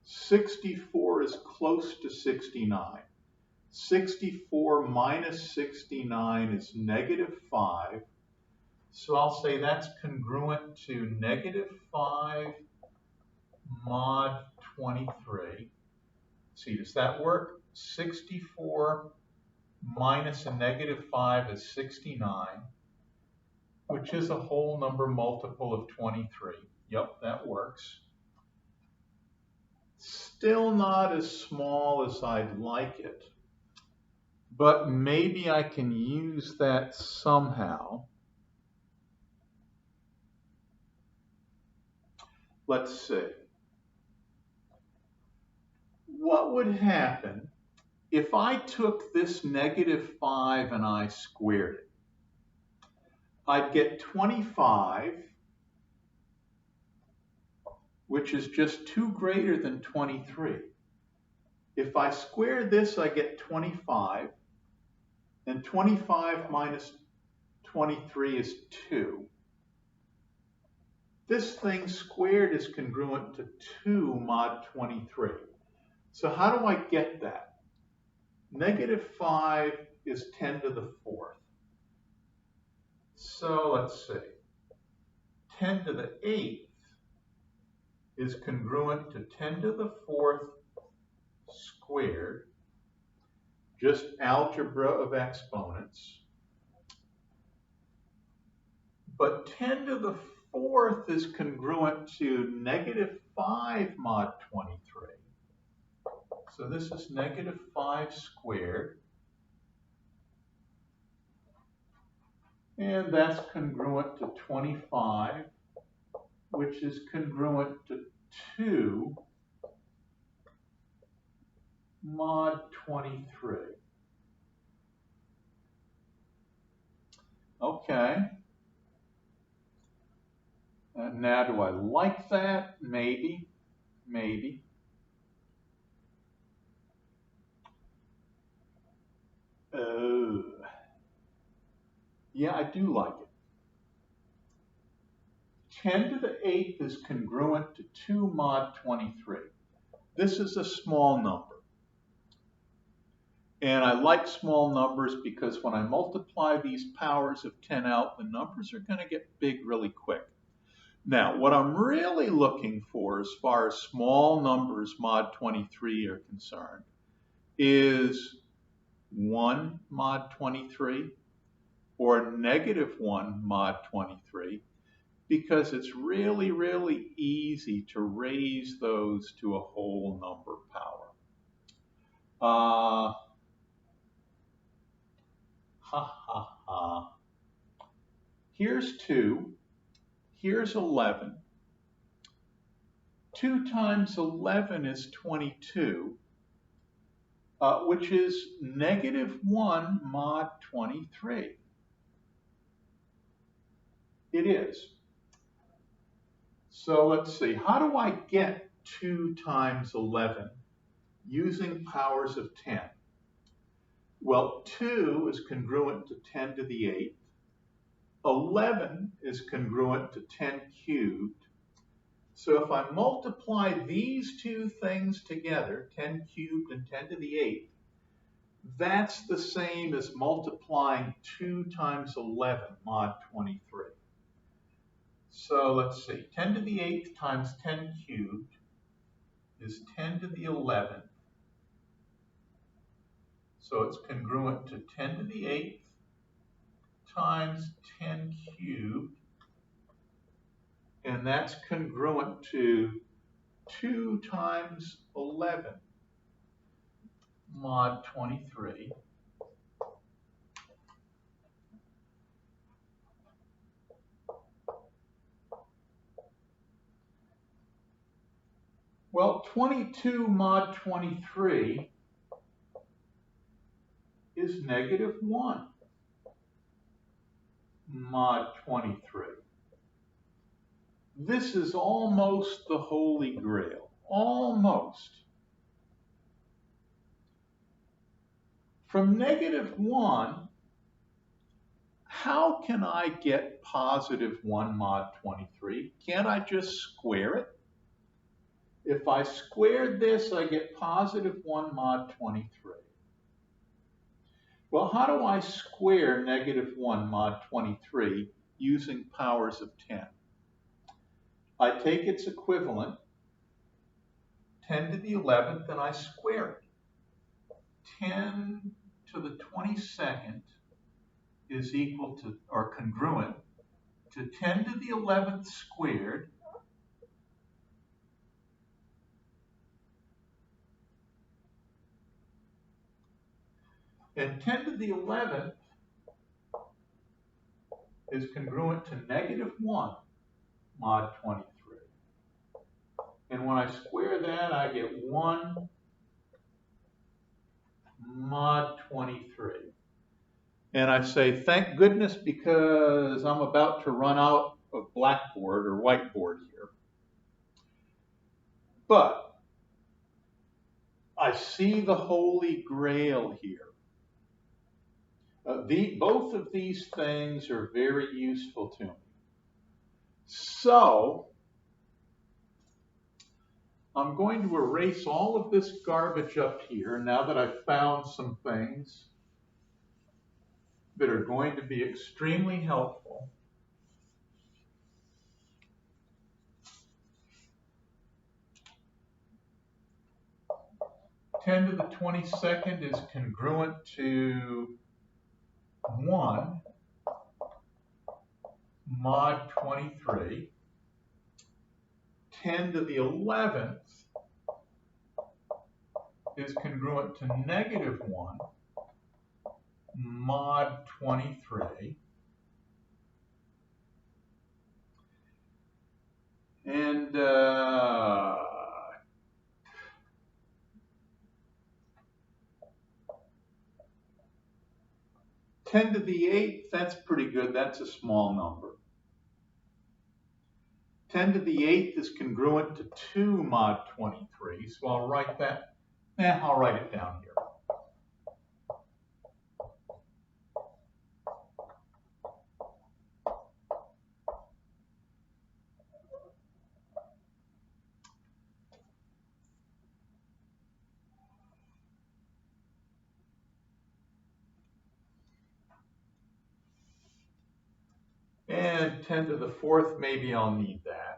64 is close to 69. 64 minus 69 is negative 5. So I'll say that's congruent to negative 5 mod 23. See, does that work? 64 minus a negative 5 is 69, which is a whole number multiple of 23. Yep, that works. Still not as small as I'd like it, but maybe I can use that somehow. Let's see. What would happen if I took this negative 5 and I squared it? I'd get 25, which is just 2 greater than 23. If I square this, I get 25, and 25 minus 23 is 2. This thing squared is congruent to 2 mod 23. So how do I get that? Negative 5 is 10 to the 4th. So let's see. 10 to the 8th is congruent to 10 to the 4th squared, just algebra of exponents. But 10 to the 4th is congruent to negative 5 mod 23. So this is negative 5 squared. And that's congruent to 25, which is congruent to 2 mod 23. Okay. Now, do I like that? Maybe. Maybe. Oh. Yeah, I do like it. 10 to the 8th is congruent to 2 mod 23. This is a small number. And I like small numbers because when I multiply these powers of 10 out, the numbers are going to get big really quick. Now, what I'm really looking for as far as small numbers mod 23 are concerned is 1 mod 23 or negative 1 mod 23, because it's really, really easy to raise those to a whole number power. Here's 2. Here's 11. 2 times 11 is 22, which is negative 1 mod 23. It is. So let's see. How do I get 2 times 11 using powers of 10? Well, 2 is congruent to 10 to the 8th. 11 is congruent to 10 cubed. So if I multiply these two things together, 10 cubed and 10 to the 8th, that's the same as multiplying 2 times 11 mod 23. So let's see, 10 to the 8th times 10 cubed is 10 to the 11th. So it's congruent to 10 to the 8th times 10 cubed, and that's congruent to 2 times 11 mod 23. Well, 22 mod 23 is negative 1 mod 23. This is almost the Holy Grail. Almost. From negative 1, how can I get positive 1 mod 23? Can't I just square it? If I squared this, I get positive 1 mod 23. Well, how do I square negative 1 mod 23 using powers of 10? I take its equivalent, 10 to the 11th, and I square it. 10 to the 22nd is equal to, or congruent to 10 to the 11th squared and 10 to the 11th is congruent to negative 1 mod 23. And when I square that, I get 1 mod 23. And I say, thank goodness, because I'm about to run out of blackboard or whiteboard here. But I see the Holy Grail here. Both of these things are very useful to me. So I'm going to erase all of this garbage up here now that I've found some things that are going to be extremely helpful. Ten to the 22nd is congruent to 1 mod 23. 10 to the 11th is congruent to negative 1 mod 23. And 10 to the 8th, that's pretty good. That's a small number. 10 to the 8th is congruent to 2 mod 23. So I'll write that. I'll write it down here. And 10 to the 4th, maybe I'll need that.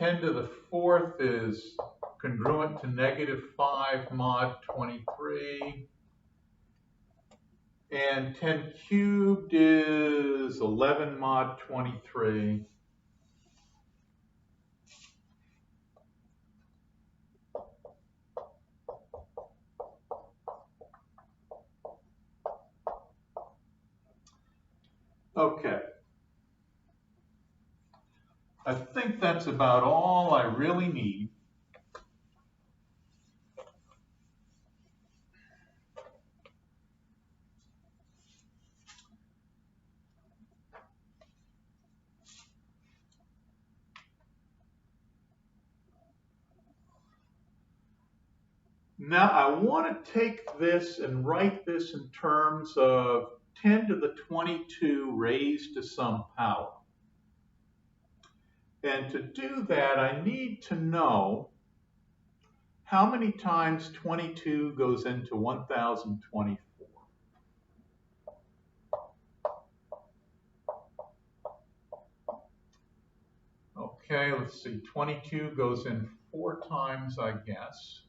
10 to the 4th is congruent to negative 5 mod 23. And 10 cubed is 11 mod 23. Okay. I think that's about all I really need. Now I want to take this and write this in terms of 10 to the 22 raised to some power. And to do that, I need to know how many times 22 goes into 1024. Okay, let's see, 22 goes in 4 times, I guess.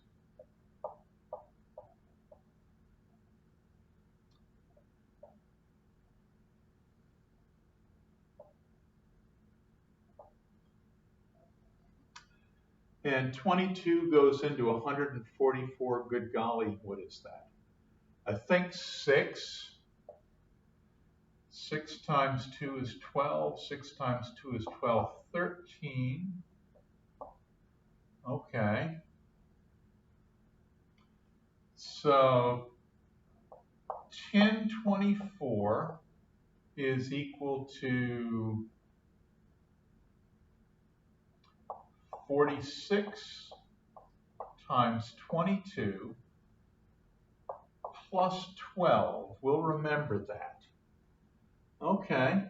And 22 goes into 144, good golly, what is that? I think 6. 6 times 2 is 12. 6 times 2 is 12, 13. Okay. So 1024 is equal to 46 times 22 plus 12. We'll remember that. Okay.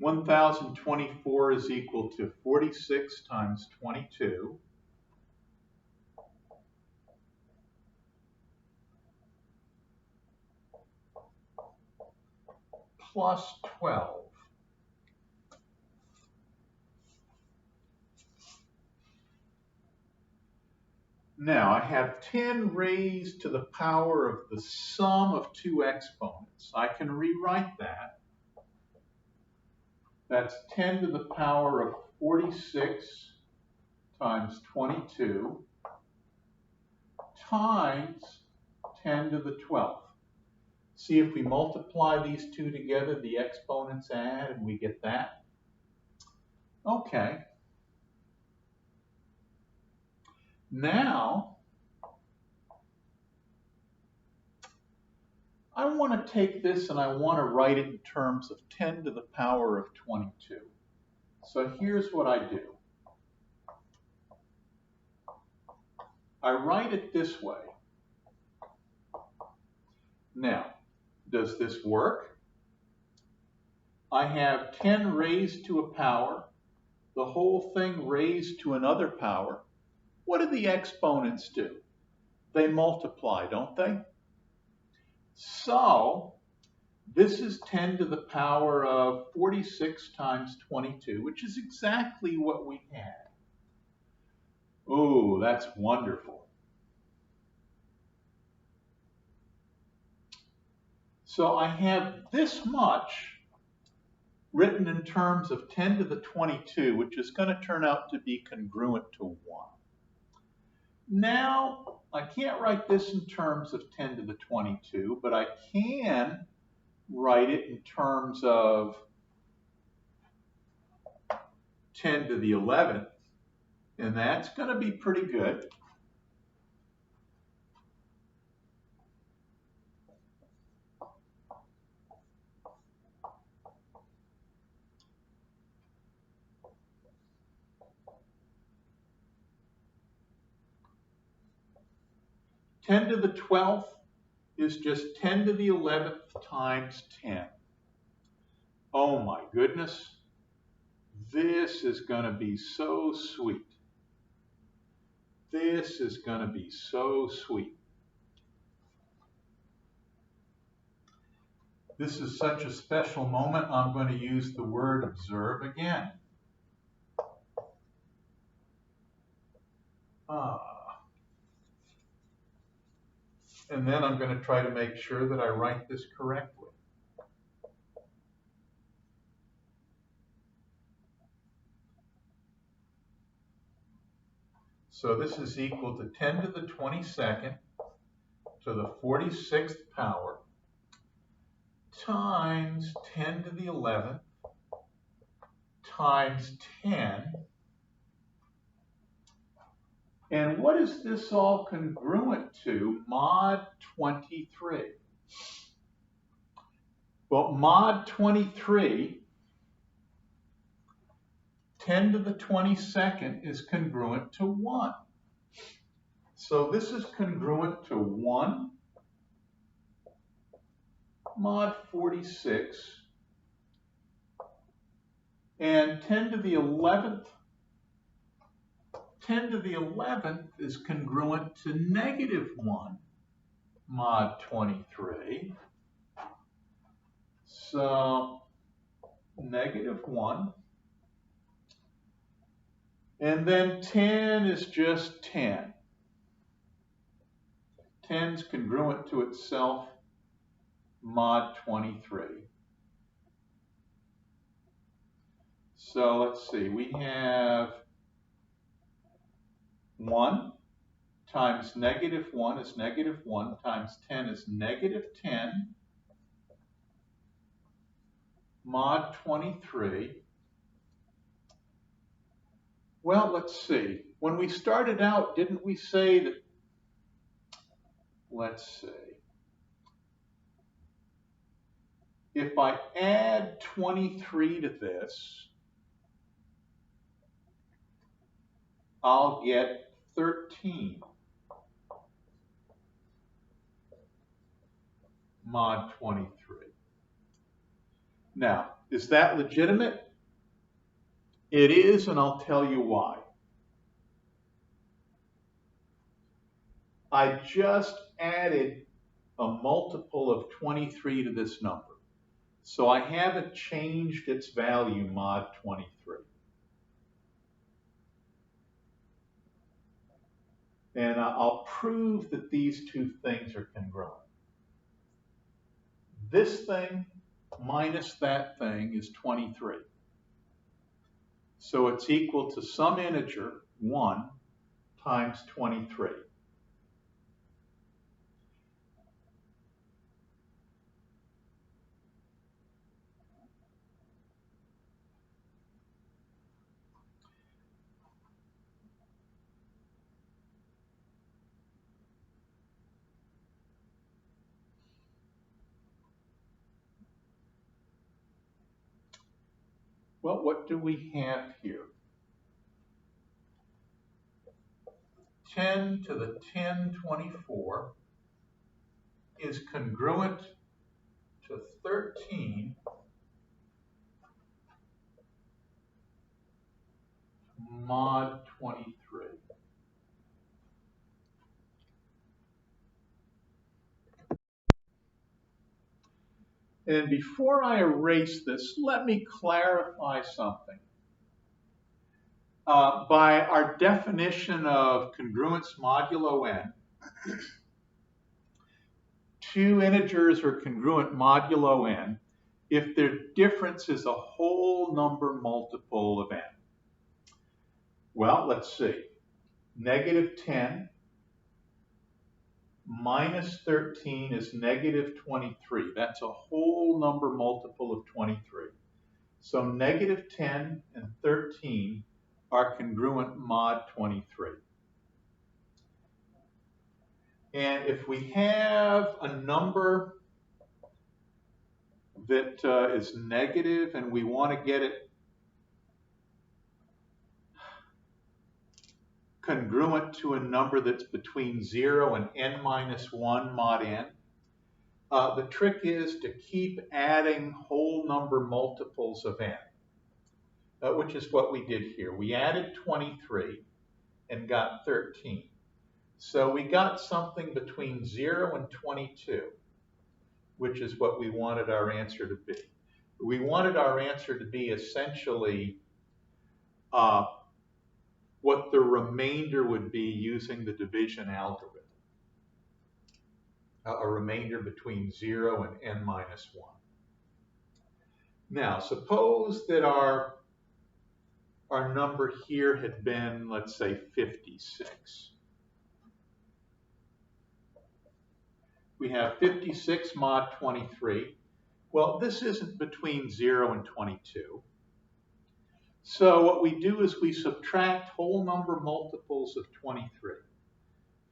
$1,024 is equal to 46 times 22 plus 12. Now I have 10 raised to the power of the sum of 2 exponents. I can rewrite that. That's 10 to the power of 46 times 22 times 10 to the 12th. See, if we multiply these two together, the exponents add and we get that. Okay. Now, I want to take this and I want to write it in terms of 10 to the power of 22. So here's what I do. I write it this way. Now, does this work? I have 10 raised to a power, the whole thing raised to another power. what do the exponents do? They multiply, don't they? So this is 10 to the power of 46 times 22, which is exactly what we had. Oh, that's wonderful. So I have this much written in terms of 10 to the 22, which is going to turn out to be congruent to 1. Now, I can't write this in terms of 10 to the 22, but I can write it in terms of 10 to the 11th, and that's going to be pretty good. Ten to the 12th is just 10 to the 11th times 10. Oh my goodness. This is going to be so sweet. This is going to be so sweet. This is such a special moment, I'm going to use the word observe again. And then I'm going to try to make sure that I write this correctly. So this is equal to 10 to the 22nd to the 46th power times 10 to the 11th times 10. And what is this all congruent to? Mod 23. Well, mod 23, 10 to the 22nd is congruent to 1. So this is congruent to 1 mod 46, and 10 to the 11th is congruent to negative 1 mod 23. So negative 1. And then 10 is just 10. 10 is congruent to itself mod 23. So let's see, we have 1 times negative 1 is negative 1 times 10 is negative 10 mod 23. Well, let's see. When we started out, didn't we say that, let's see, if I add 23 to this, I'll get 13 mod 23. Now, is that legitimate? It is, and I'll tell you why. I just added a multiple of 23 to this number. So I haven't changed its value mod 23. And I'll prove that these two things are congruent. This thing minus that thing is 23. So it's equal to some integer, 1, times 23. Well, what do we have here? 10 to the 1024 is congruent to 13 mod 23. And before I erase this, let me clarify something. By our definition of congruence modulo n, two integers are congruent modulo n if their difference is a whole number multiple of n. Well, let's see. Negative 10 minus 13 is negative 23. That's a whole number multiple of 23. So negative 10 and 13 are congruent mod 23. And if we have a number that is negative and we want to get it congruent to a number that's between 0 and n minus 1 mod n, the trick is to keep adding whole number multiples of n, which is what we did here. We added 23 and got 13. So we got something between 0 and 22, which is what we wanted our answer to be. We wanted our answer to be essentially what the remainder would be using the division algorithm, a remainder between 0 and n minus 1. Now, suppose that our number here had been, let's say, 56. We have 56 mod 23. Well, this isn't between 0 and 22. So what we do is we subtract whole number multiples of 23.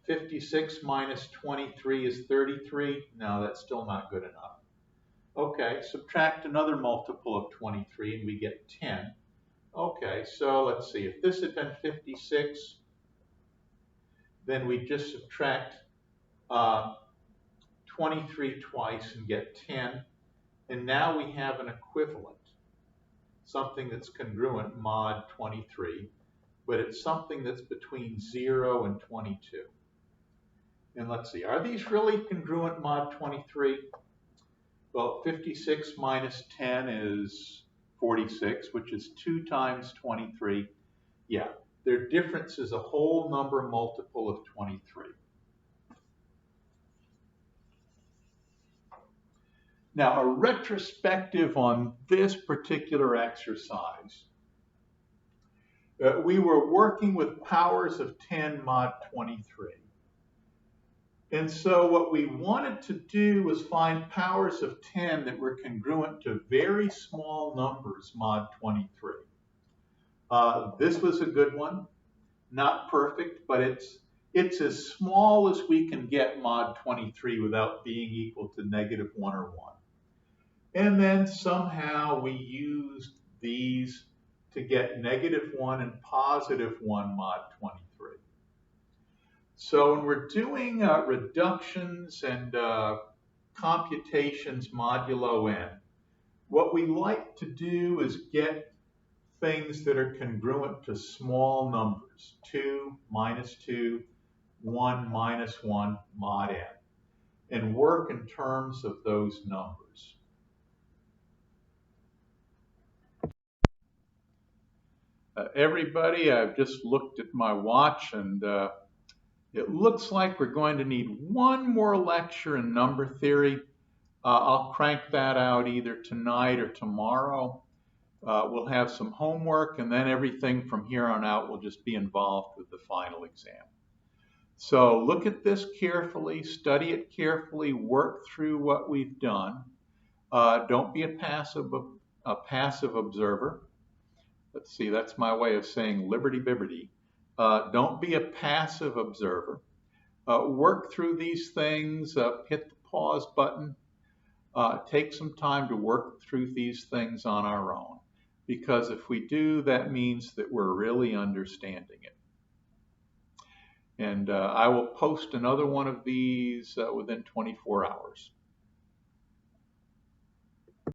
56 minus 23 is 33. No, that's still not good enough. Okay, subtract another multiple of 23 and we get 10. Okay, so let's see. If this had been 56, then we just subtract 23 twice and get 10. And now we have an equivalent, something that's congruent mod 23, but it's something that's between 0 and 22. And let's see, are these really congruent mod 23? Well, 56 minus 10 is 46, which is 2 times 23. Yeah, their difference is a whole number multiple of 23. Now, a retrospective on this particular exercise. We were working with powers of 10 mod 23. And so what we wanted to do was find powers of 10 that were congruent to very small numbers mod 23. This was a good one. Not perfect, but it's as small as we can get mod 23 without being equal to negative 1 or 1. And then somehow we used these to get negative 1 and positive 1 mod 23. So when we're doing reductions and computations modulo n, what we like to do is get things that are congruent to small numbers, 2, minus 2, 1, minus 1 mod n, and work in terms of those numbers. Everybody, I've just looked at my watch and it looks like we're going to need one more lecture in number theory. I'll crank that out either tonight or tomorrow. We'll have some homework and then everything from here on out will just be involved with the final exam. So look at this carefully, study it carefully, work through what we've done. Don't be a passive observer. Let's see, that's my way of saying liberty bibbity. Don't be a passive observer. Work through these things, hit the pause button. Take some time to work through these things on our own. Because if we do, that means that we're really understanding it. And I will post another one of these within 24 hours.